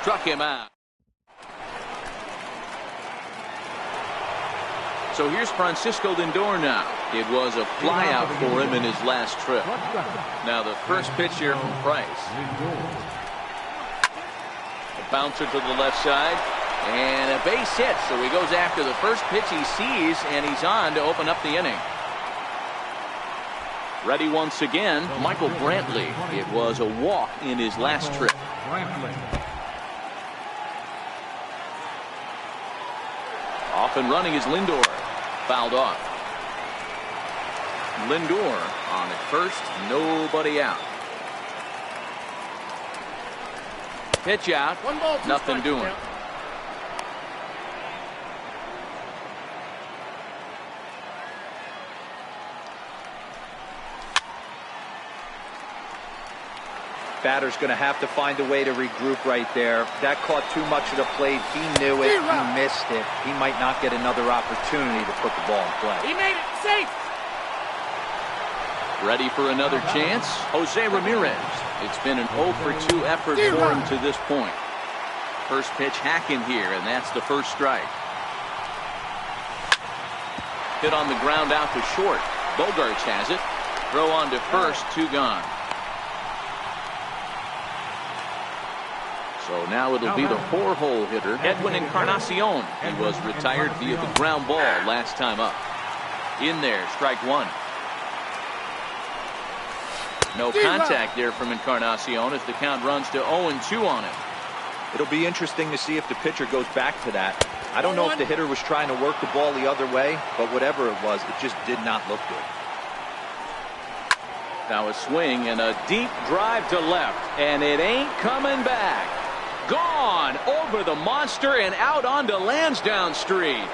struck him out. So here's Francisco Lindor now. It was a flyout for him in his last trip. Now the first pitch here from Price. A bouncer to the left side. And a base hit. So he goes after the first pitch he sees, and he's on to open up the inning. Ready once again, Michael Brantley. It was a walk in his last trip. Off and running is Lindor. Fouled off. Lindor on at first, nobody out. Pitch out, nothing doing. Batter's going to have to find a way to regroup right there. That caught too much of the plate. He knew it. He missed it. He might not get another opportunity to put the ball in play. He made it safe. Ready for another chance? Jose Ramirez. It's been an 0 for 2 effort for him to this point. First pitch hacking here, and that's the first strike. Hit on the ground out to short. Bogarts has it. Throw on to first, 2 gone. So now it'll be the 4-hole hitter, Edwin Encarnacion. He was retired via the ground ball last time up. In there, strike 1. No contact there from Encarnacion as the count runs to 0-2 on it. It'll be interesting to see if the pitcher goes back to that. I don't know if the hitter was trying to work the ball the other way, but whatever it was, it just did not look good. Now a swing and a deep drive to left, and it ain't coming back. Gone over the monster and out onto Lansdowne Street.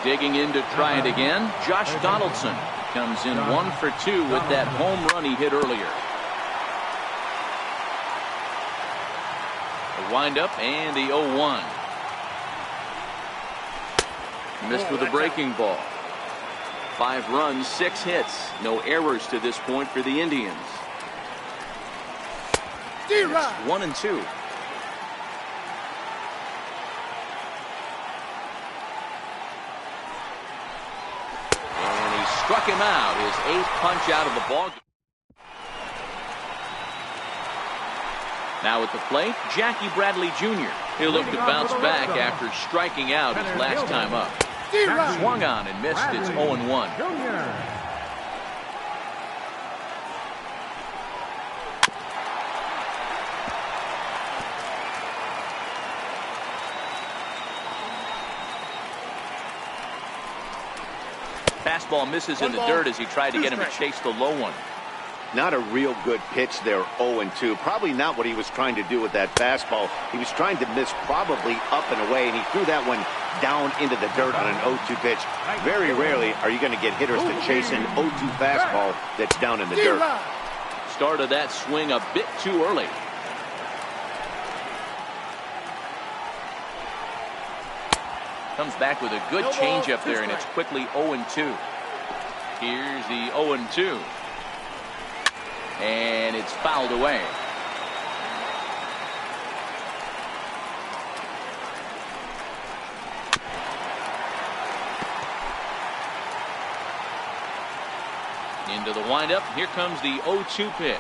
Digging in to try it again, Josh Donaldson comes in 1 for 2 with that home run he hit earlier. The windup and the 0-1. Missed with a breaking ball. 5 runs, 6 hits. No errors to this point for the Indians. 1-2. And he struck him out. His 8th punch out of the ball. Now at the plate, Jackie Bradley Jr. He'll look to bounce back after striking out his last time up. Swung on and missed. It's 0-1. Fastball misses in the dirt as he tried to get him to chase the low one. Not a real good pitch there, 0-2. Probably not what he was trying to do with that fastball. He was trying to miss probably up and away, and he threw that one down into the dirt on an 0-2 pitch. Very rarely are you going to get hitters to chase an 0-2 fastball that's down in the dirt. Started that swing a bit too early. Comes back with a good changeup there, and it's quickly 0-2. Here's the 0-2. And it's fouled away. Into the windup. Here comes the 0-2 pitch.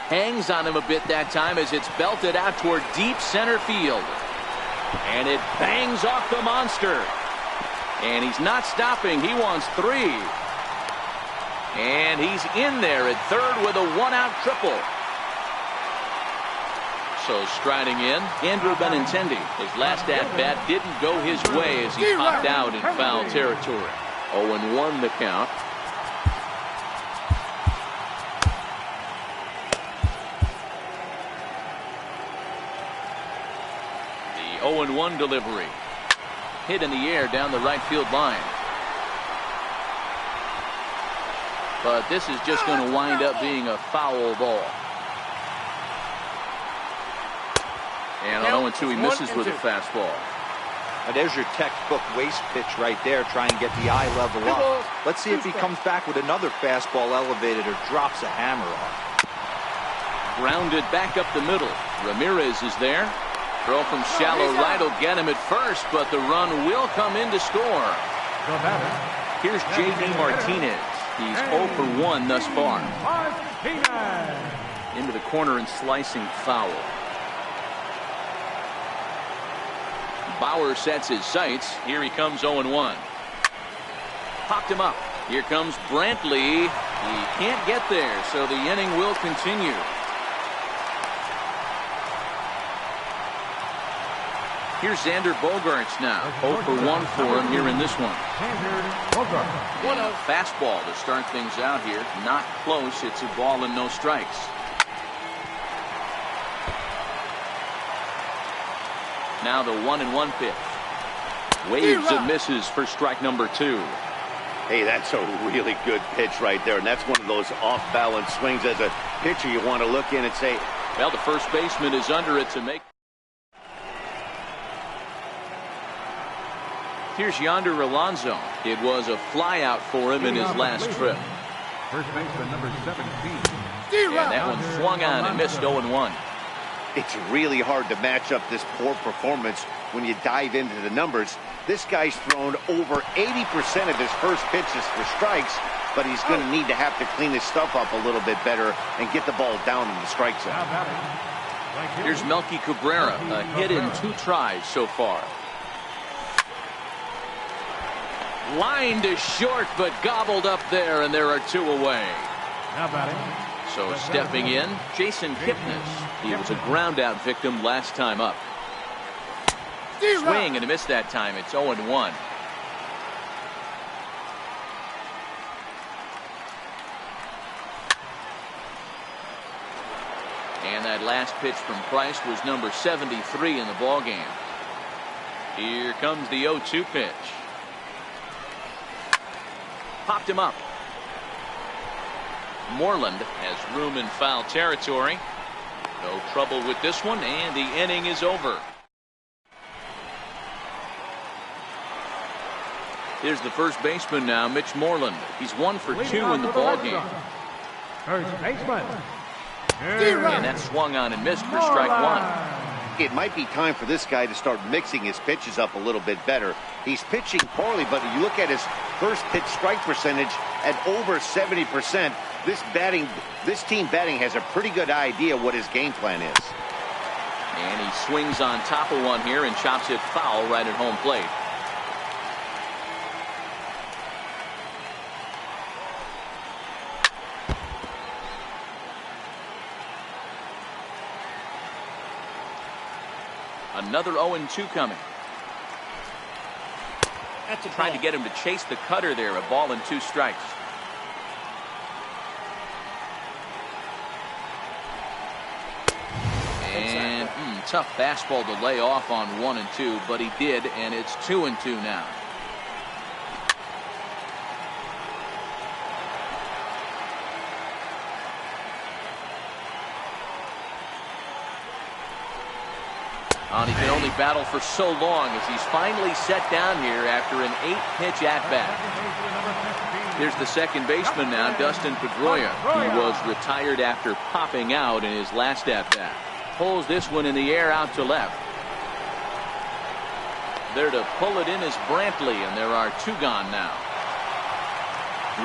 Hangs on him a bit that time as it's belted out toward deep center field. And it bangs off the monster. And he's not stopping. He wants 3. And he's in there at third with a 1-out triple. So striding in, Andrew Benintendi. His last at-bat didn't go his way as he popped out in foul territory. 0-1 the count. The 0-1 delivery. Hit in the air down the right field line. But this is just going to wind up being a foul ball. And on 0-2, he misses with a fastball. Now there's your textbook waste pitch right there. Try and get the eye level up. Let's see if he comes back with another fastball elevated or drops a hammer on. Grounded back up the middle. Ramirez is there. Throw from shallow right will get him at first, but the run will come in to score. Here's J.D. Martinez. He's 0 for 1 thus far. Into the corner and slicing foul. Bauer sets his sights. Here he comes 0-1. Popped him up. Here comes Brantley. He can't get there, so the inning will continue. Here's Xander Bogaerts now. 0 for 1 for him here in this one. Fastball to start things out here. Not close. It's a ball and no strikes. Now the 1-1 pitch. Waves and misses for strike number 2. Hey, that's a really good pitch right there, and that's one of those off-balance swings. As a pitcher, you want to look in and say, well, the first baseman is under it to make. Here's Yonder Alonso. It was a flyout for him in his last trip. First baseman number 17. And that one swung on and missed 0-1. It's really hard to match up this poor performance when you dive into the numbers. This guy's thrown over 80% of his first pitches for strikes, but he's going to need to have to clean his stuff up a little bit better and get the ball down in the strike zone. Here's Melky Cabrera, a hit in 2 tries so far. Line to short, but gobbled up there, and there are 2 away. So stepping in, Jason Kipnis. He was a ground-out victim last time up. Swing and a miss that time. It's 0-1. And that last pitch from Price was number 73 in the ballgame. Here comes the 0-2 pitch. Popped him up. Moreland has room in foul territory. No trouble with this one, and the inning is over. Here's the first baseman now, Mitch Moreland. He's 1 for 2 in the ballgame. First baseman. And that swung on and missed for strike 1. It might be time for this guy to start mixing his pitches up a little bit better. He's pitching poorly, but you look at his first pitch strike percentage at over 70%. This team batting has a pretty good idea what his game plan is. And he swings on top of one here and chops it foul right at home plate. Another 0-2 coming. Trying to get him to chase the cutter there. A ball and 2 strikes. And tough fastball to lay off on 1 and 2, but he did, and it's 2 and 2 now. And he can only battle for so long as he's finally set down here after an 8-pitch at-bat. Here's the second baseman now, Dustin Pedroia. He was retired after popping out in his last at-bat. Pulls this one in the air out to left. There to pull it in is Brantley, and there are 2 gone now.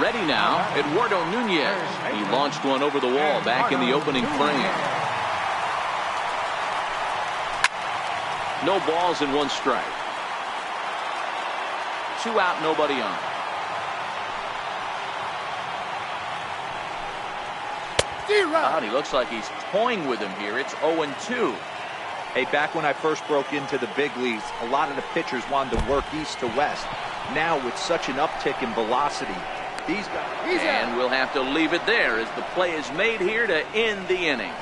Ready now, Eduardo Nunez. He launched one over the wall back in the opening frame. No balls and 1 strike. 2 out, nobody on. And he looks like he's toying with him here. It's 0-2. Hey, back when I first broke into the big leagues, a lot of the pitchers wanted to work east to west. Now, with such an uptick in velocity, these guys... And we'll have to leave it there as the play is made here to end the inning.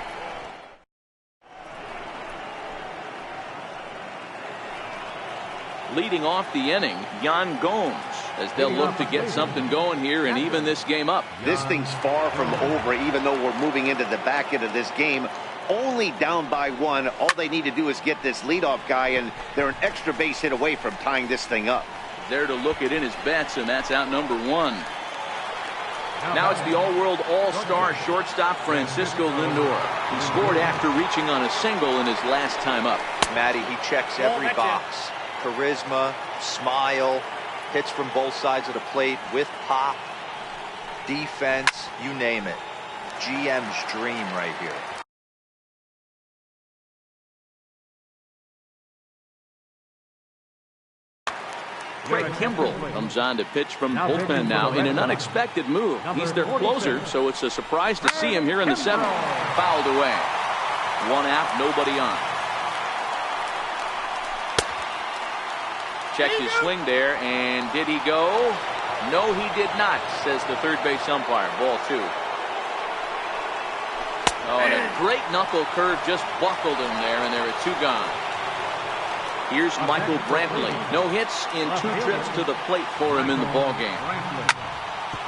Leading off the inning, Yan Gomes, as they'll look to get something going here and even this game up. This thing's far from over, even though we're moving into the back end of this game. Only down by 1. All they need to do is get this leadoff guy, and they're an extra base hit away from tying this thing up. There to look it in his bets, and that's out number 1. Now it's the all-world all-star shortstop Francisco Lindor. He scored after reaching on a single in his last time up. Matty, he checks every box. Charisma, smile, hits from both sides of the plate with pop, defense, you name it. GM's dream right here. Craig Kimbrell comes on to pitch from the bullpen now in an unexpected move. He's their closer, so it's a surprise to see him here in the seventh. Fouled away. One out, nobody on. Checked his swing there, and did he go? No, he did not, says the third base umpire. Ball 2. Oh, and a great knuckle curve just buckled him there, and there are 2 gone. Here's Michael Brantley. No hits in 2 trips to the plate for him in the ballgame.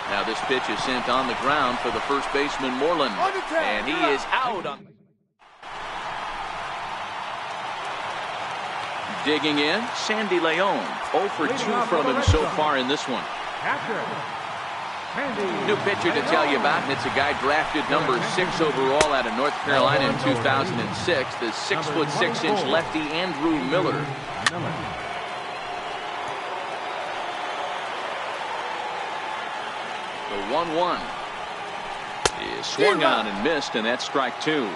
Now this pitch is sent on the ground for the first baseman Moreland. And he is out. Digging in, Sandy Leon. 0 for 2 from him so far in this one. New pitcher to tell you about, and it's a guy drafted number 6 overall out of North Carolina in 2006. The 6'6" lefty Andrew Miller. The 1-1 is swung on and missed, and that's strike 2.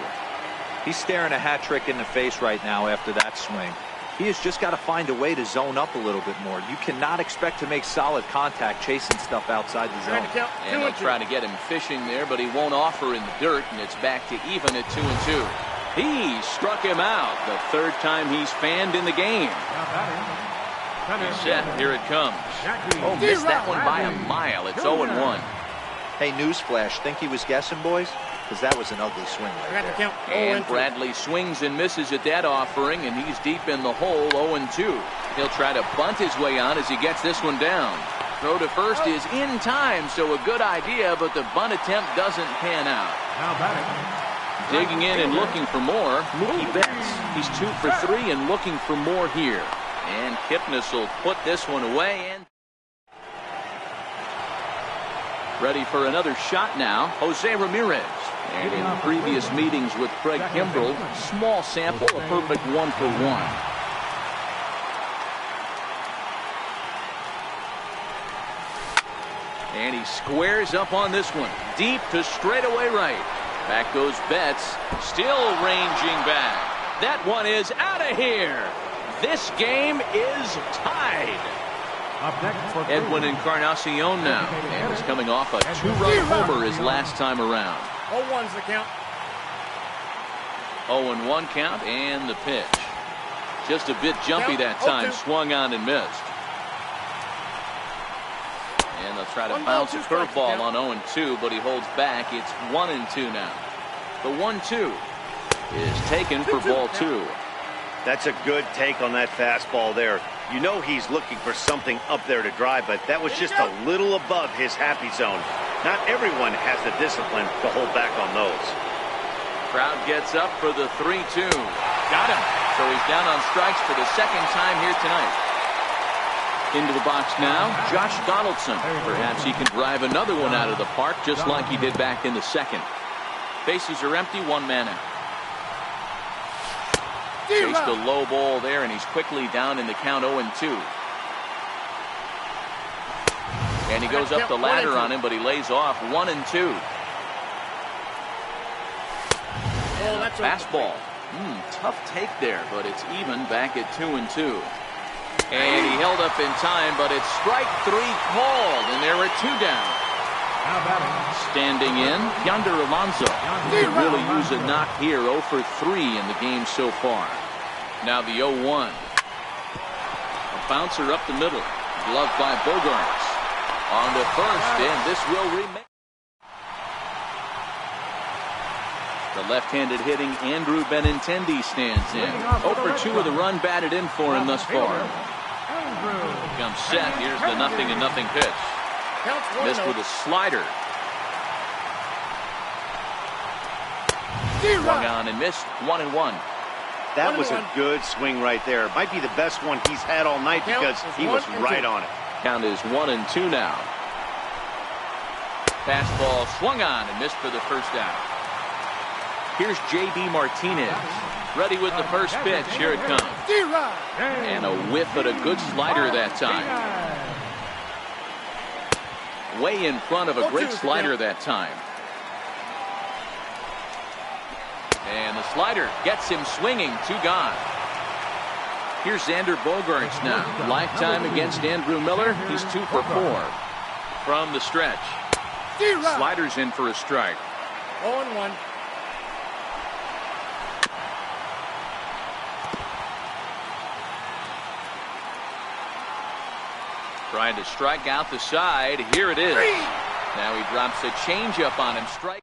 He's staring a hat trick in the face right now after that swing. He has just got to find a way to zone up a little bit more. You cannot expect to make solid contact chasing stuff outside the zone. And they'll try to get him fishing there, but he won't offer in the dirt, and it's back to even at 2-2. He struck him out. The 3rd time he's fanned in the game. He's set. Here it comes. Oh, missed that one by a mile. It's 0-1. Hey, newsflash. Think he was guessing, boys? Because that was an ugly swing right there. And Bradley swings and misses at that offering, and he's deep in the hole, 0-2. He'll try to bunt his way on as he gets this one down. Throw to first is in time, so a good idea, but the bunt attempt doesn't pan out. Digging in and looking for more, Mookie Betts. He's 2 for 3 and looking for more here. And Kipnis will put this one away. And ready for another shot now, Jose Ramirez. And in previous meetings with Craig Kimbrell, small sample, a perfect 1 for 1. And he squares up on this one, deep to straightaway right. Back goes Betts, still ranging back. That one is out of here. This game is tied. Edwin Encarnacion now, and is coming off a 2-run homer his last time around. 0-1's the count. 0-1 count, and the pitch. Just a bit jumpy that time, swung on and missed. And they'll try to bounce a curveball on 0-2, but he holds back. It's 1-2 now. The 1-2 is taken for ball 2. That's a good take on that fastball there. You know he's looking for something up there to drive, but that was just a little above his happy zone. Not everyone has the discipline to hold back on those. Crowd gets up for the 3-2. Got him. So he's down on strikes for the 2nd time here tonight. Into the box now, Josh Donaldson. Perhaps he can drive another one out of the park just like he did back in the 2nd. Bases are empty, 1 man out. Chased a low ball there, and he's quickly down in the count 0-2. And he goes up the ladder on him, but he lays off 1-2. Fastball. Tough take there, but it's even back at 2-2. And he held up in time, but it's strike 3 called, and there are 2 down. Standing in, Yonder Alonso. He could really use a knock here, 0 for 3 in the game so far. Now the 0-1. A bouncer up the middle. Gloved by Bogarts. On to first, and this will remain. The left-handed hitting Andrew Benintendi stands in. 0 for 2 with a run batted in for him thus far. Comes set. Here's the 0-0 pitch. Missed with a slider. Swung on and missed. 1-1. That was a good swing right there. Might be the best one he's had all night because he was right on it. Count is 1-2 now. Fastball swung on and missed for the first out. Here's J.D. Martinez. Ready with the first pitch. Here it comes. And a whiff, but a good slider that time. Way in front of a great slider that time. And the slider gets him swinging. 2 gone. Here's Xander Bogaerts now. Lifetime against Andrew Miller. He's 2 for 4. From the stretch. Sliders in for a strike. 0-1. Trying to strike out the side. Here it is. Now he drops a changeup on him. Strike.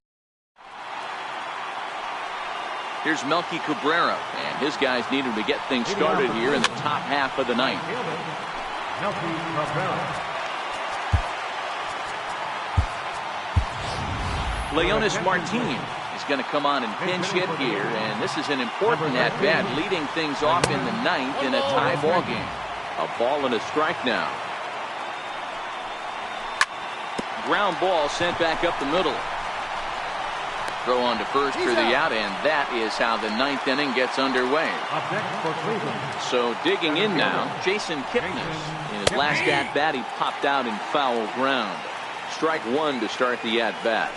Here's Melky Cabrera, and his guys need him to get things started here in the top half of the ninth. Melky Cabrera. Leonis Martin is going to come on and pinch hit here, and this is an important at-bat, leading things off in the ninth in a tie ball game. A ball and a strike now. Ground ball sent back up the middle. Throw on to first for the out, and that is how the ninth inning gets underway. So digging in now, Jason Kipnis. In his last at-bat, he popped out in foul ground. Strike 1 to start the at-bat.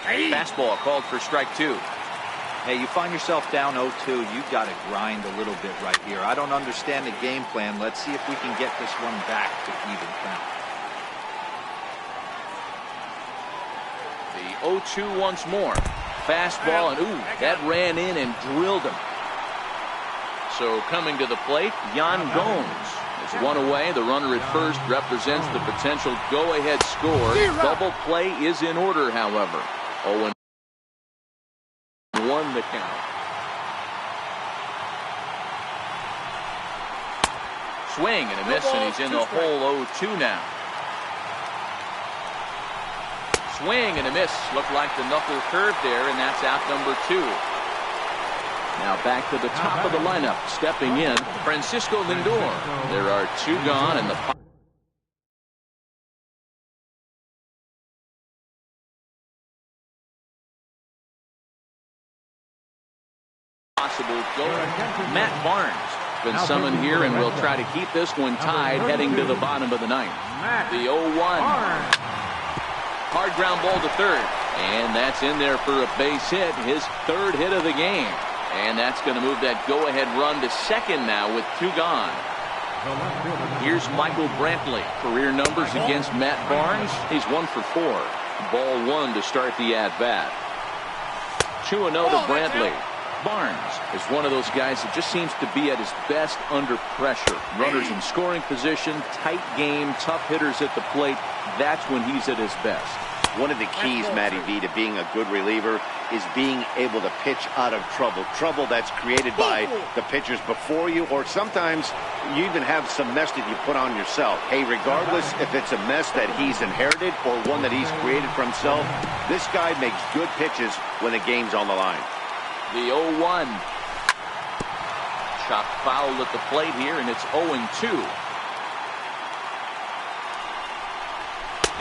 Fastball called for strike 2. Hey, you find yourself down 0-2, you've got to grind a little bit right here. I don't understand the game plan. Let's see if we can get this one back to even count. The 0-2 once more. Fastball, and ooh, that ran in and drilled him. So coming to the plate, Yan Gomes is 1 away. The runner at first represents the potential go-ahead score. Double play is in order, however. 0-1 the count. Swing and a miss, and he's in the hole. 0-2 now. Swing and a miss. Looked like the knuckle curve there, and that's out number 2. Now back to the top of the lineup. Stepping in, Francisco Lindor. There are 2 gone, and the possible goal. Matt Barnes been summoned here, and will try to keep this one tied heading to the bottom of the ninth. The 0-1. Hard ground ball to third, and that's in there for a base hit, his 3rd hit of the game, and that's going to move that go-ahead run to second now with 2 gone. Here's Michael Brantley. Career numbers against Matt Barnes. He's 1 for 4. Ball 1 to start the at-bat. 2-0 to Brantley. Barnes is one of those guys that just seems to be at his best under pressure. Runners in scoring position, tight game, tough hitters at the plate. That's when he's at his best. One of the keys, Matty V, to being a good reliever is being able to pitch out of trouble. Trouble that's created by the pitchers before you, or sometimes you even have some mess that you put on yourself. Hey, regardless if it's a mess that he's inherited or one that he's created for himself, this guy makes good pitches when the game's on the line. The 0-1. Chopped foul at the plate here, and it's 0-2.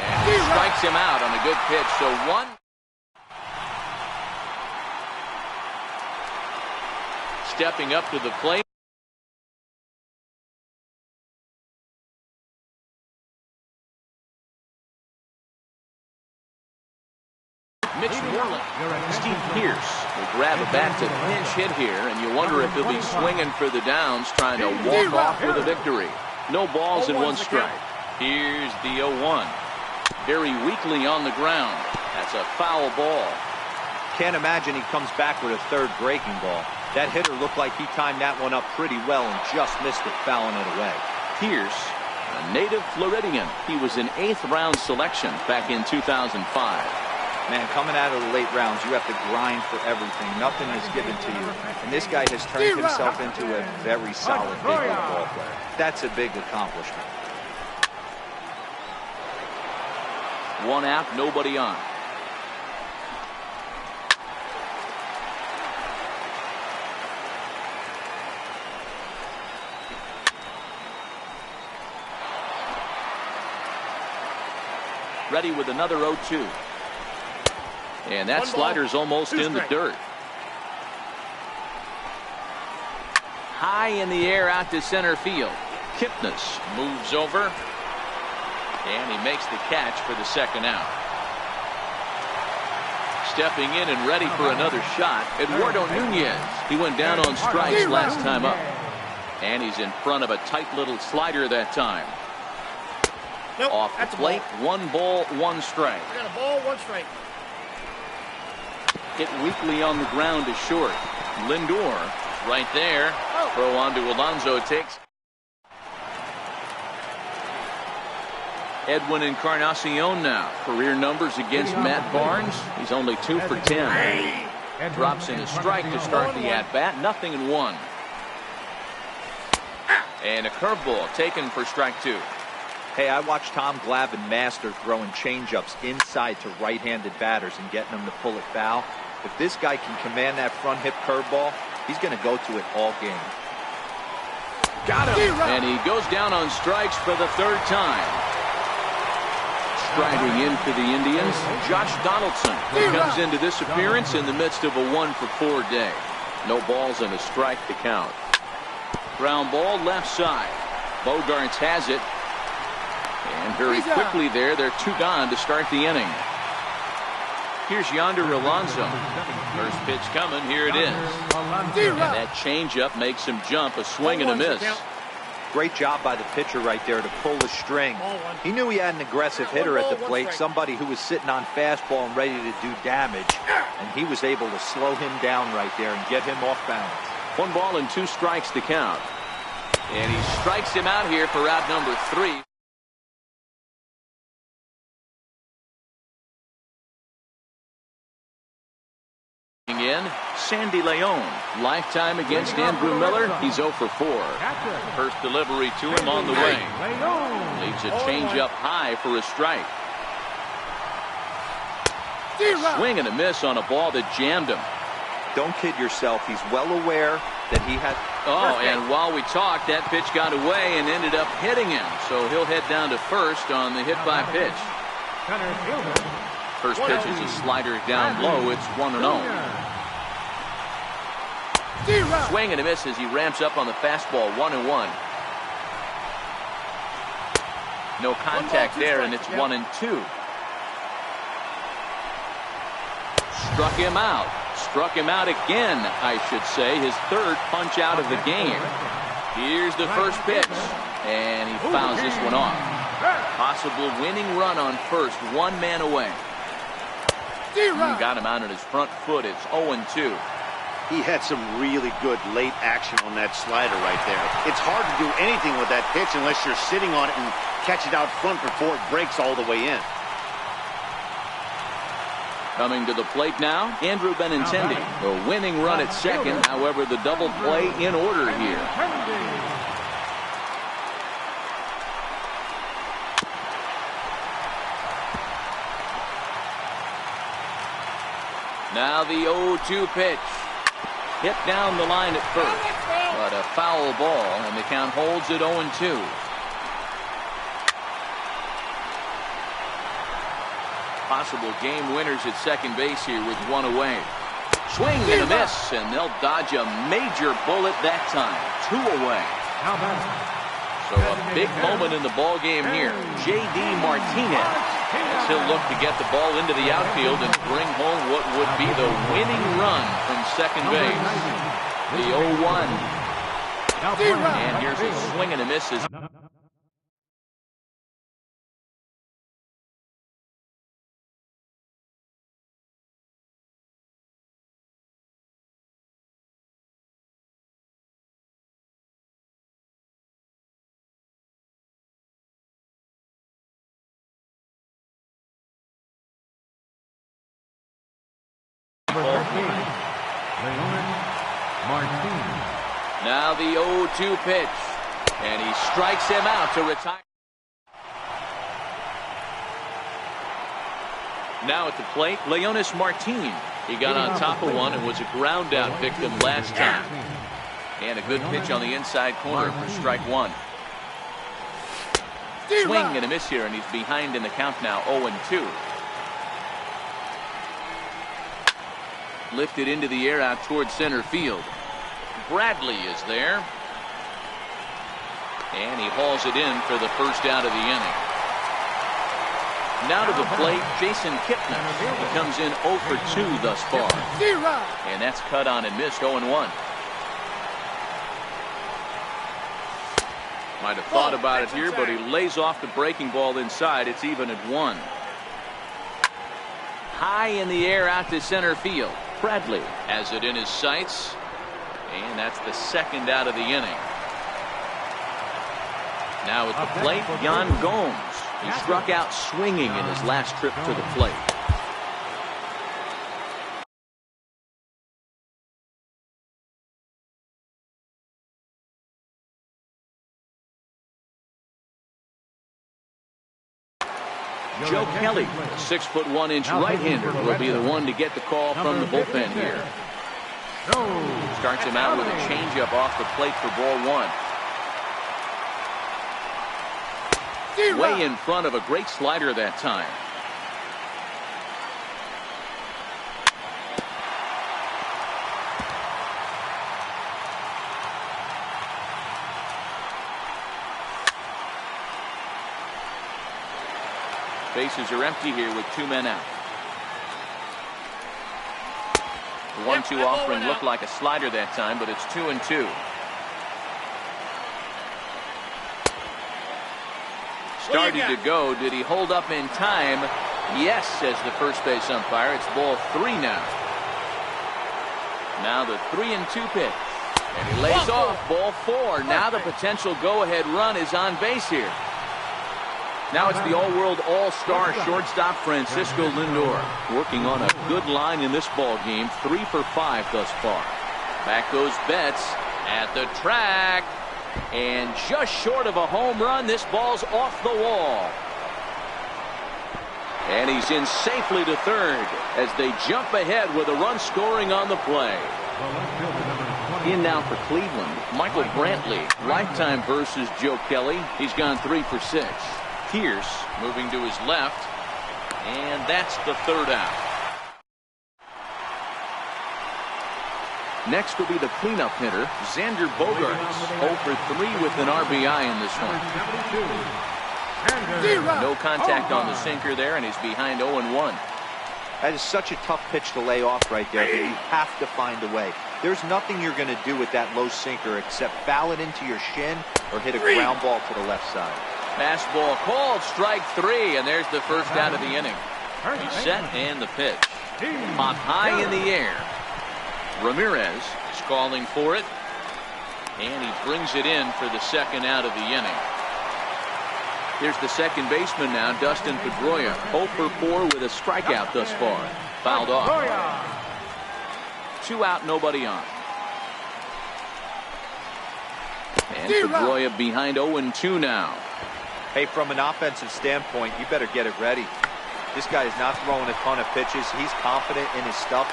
And he strikes him out on a good pitch. So 1. Stepping up to the plate. Mitch Moreland. Steve Pearce will grab a bat to pinch hit here, and you wonder if he'll be swinging for the downs, trying to walk off with a victory. No balls and 1 strike. Here's the 0-1. Very weakly on the ground. That's a foul ball. Can't imagine he comes back with a 3rd breaking ball. That hitter looked like he timed that one up pretty well and just missed it, fouling it away. Pierce, a native Floridian. He was an 8th round selection back in 2005. Man, coming out of the late rounds, you have to grind for everything. Nothing is given to you. And this guy has turned himself into a very solid big league ball player. That's a big accomplishment. 1 out, nobody on. Ready with another 0-2. And that slider's almost in the dirt. High in the air out to center field. Kipnis moves over. And he makes the catch for the second out. Stepping in and ready for another shot, Eduardo Nunez. He went down on strikes last time up. And he's in front of a tight little slider that time. Nope, off the plate. 1 ball, 1 strike. I got a ball, 1 strike. Hit weakly on the ground to short. Lindor right there. Throw on to Alonso. Takes. Edwin Encarnacion now. Career numbers against Matt Barnes. He's only 2 for 10. Drops in a strike to start the at-bat. 0-1. And a curveball taken for strike 2. Hey, I watched Tom Glavine master throwing changeups inside to right-handed batters and getting them to pull it foul. If this guy can command that front hip curveball, he's going to go to it all game. Got him. And he goes down on strikes for the 3rd time. Striding in for the Indians, Josh Donaldson. He comes into this appearance in the midst of a 1-for-4 day. No balls and a strike to count. Ground ball left side. Bogarts has it. And very quickly there, they're 2 gone to start the inning. Here's Yonder Alonso. First pitch coming. Here it is. And that changeup makes him jump. A swing and a miss. Great job by the pitcher right there to pull the string. He knew he had an aggressive hitter at the plate, somebody who was sitting on fastball and ready to do damage. And he was able to slow him down right there and get him off balance. 1 ball and 2 strikes to count. And he strikes him out here for out number 3. In Sandy Leon. Lifetime against Andrew Miller. He's 0 for 4. First delivery to him on the way. Leaves a changeup high for a strike. Swing and a miss on a ball that jammed him. Don't kid yourself. He's well aware that he had. And while we talked, that pitch got away and ended up hitting him. So he'll head down to first on the hit by pitch. First pitch is a slider down low. It's 1-0. Swing and a miss as he ramps up on the fastball. 1-1. No contact there, and it's 1-2. Struck him out. Struck him out again, I should say. His 3rd punch out of the game. Here's the first pitch, and he fouls this one off. Possible winning run on first. 1 man away. Got him out on his front foot. It's 0-2. He had some really good late action on that slider right there. It's hard to do anything with that pitch unless you're sitting on it and catch it out front before it breaks all the way in. Coming to the plate now, Andrew Benintendi. The winning run at second. However, the double play in order here. Now the 0-2 pitch. Hit down the line at first, but a foul ball, and the count holds at 0-2. Possible game winners at second base here with 1 away. Swing and a miss, and they'll dodge a major bullet that time. 2 away. So a big moment in the ball game here. J.D. Martinez, as he'll look to get the ball into the outfield and bring home what would be the winning run from second base. The 0-1. And here's a swing and a miss. Now the 0-2 pitch, and he strikes him out to retire. Now at the plate, Leonis Martin. He got on top of one and was a ground out victim last time. And a good pitch on the inside corner for strike 1. Swing and a miss here, and he's behind in the count now, 0-2. Lifted into the air out towards center field. Bradley is there. And he hauls it in for the first out of the inning. Now to the plate, Jason Kipnis. He comes in 0 for 2 thus far. And that's cut on and missed, 0-1. Might have thought about it here, but he lays off the breaking ball inside. It's even at 1. High in the air out to center field. Bradley has it in his sights. And that's the second out of the inning. Now at the plate, Yan Gomes. He struck out swinging in his last trip to the plate. Joe Kelly, a 6'1" right-hander, will be the one to get the call from the bullpen here. Starts him out with a changeup off the plate for ball 1. Way in front of a great slider that time. Bases are empty here with 2 men out. The 1-2 offering looked like a slider that time, but it's 2-2. Starting to go. Did he hold up in time? Yes, says the first base umpire. It's ball 3 now. Now the 3-2 pitch. And he lays off ball 4. Now the potential go-ahead run is on base here. Now it's the all-world all-star shortstop Francisco Lindor, working on a good line in this ball game. 3 for 5 thus far. Back goes Betts at the track. And just short of a home run, this ball's off the wall. And he's in safely to third as they jump ahead with a run scoring on the play. In now for Cleveland, Michael Brantley, lifetime versus Joe Kelly. He's gone 3 for 6. Pierce moving to his left, and that's the third out. Next will be the cleanup hitter, Xander Bogaerts, 0 for 3 with an RBI in this one. No contact on the sinker there, and he's behind 0-1. That is such a tough pitch to lay off right there, but you have to find a way. There's nothing you're going to do with that low sinker except foul it into your shin or hit a ground ball to the left side. Fastball called, strike 3, and there's the first out of the inning. He's set, and the pitch. Popped high in the air. Ramirez is calling for it, and he brings it in for the second out of the inning. Here's the second baseman now, Dustin Pedroia, 0 for 4 with a strikeout thus far. Fouled off. 2 out, nobody on. And Pedroia behind 0-2 now. Hey, from an offensive standpoint, you better get it ready. This guy is not throwing a ton of pitches. He's confident in his stuff.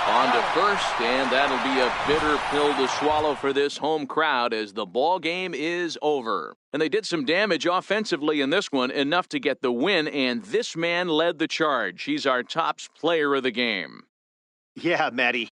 On to first, and that'll be a bitter pill to swallow for this home crowd as the ball game is over. And they did some damage offensively in this one, enough to get the win, and this man led the charge. He's our top player of the game. Yeah, Matty,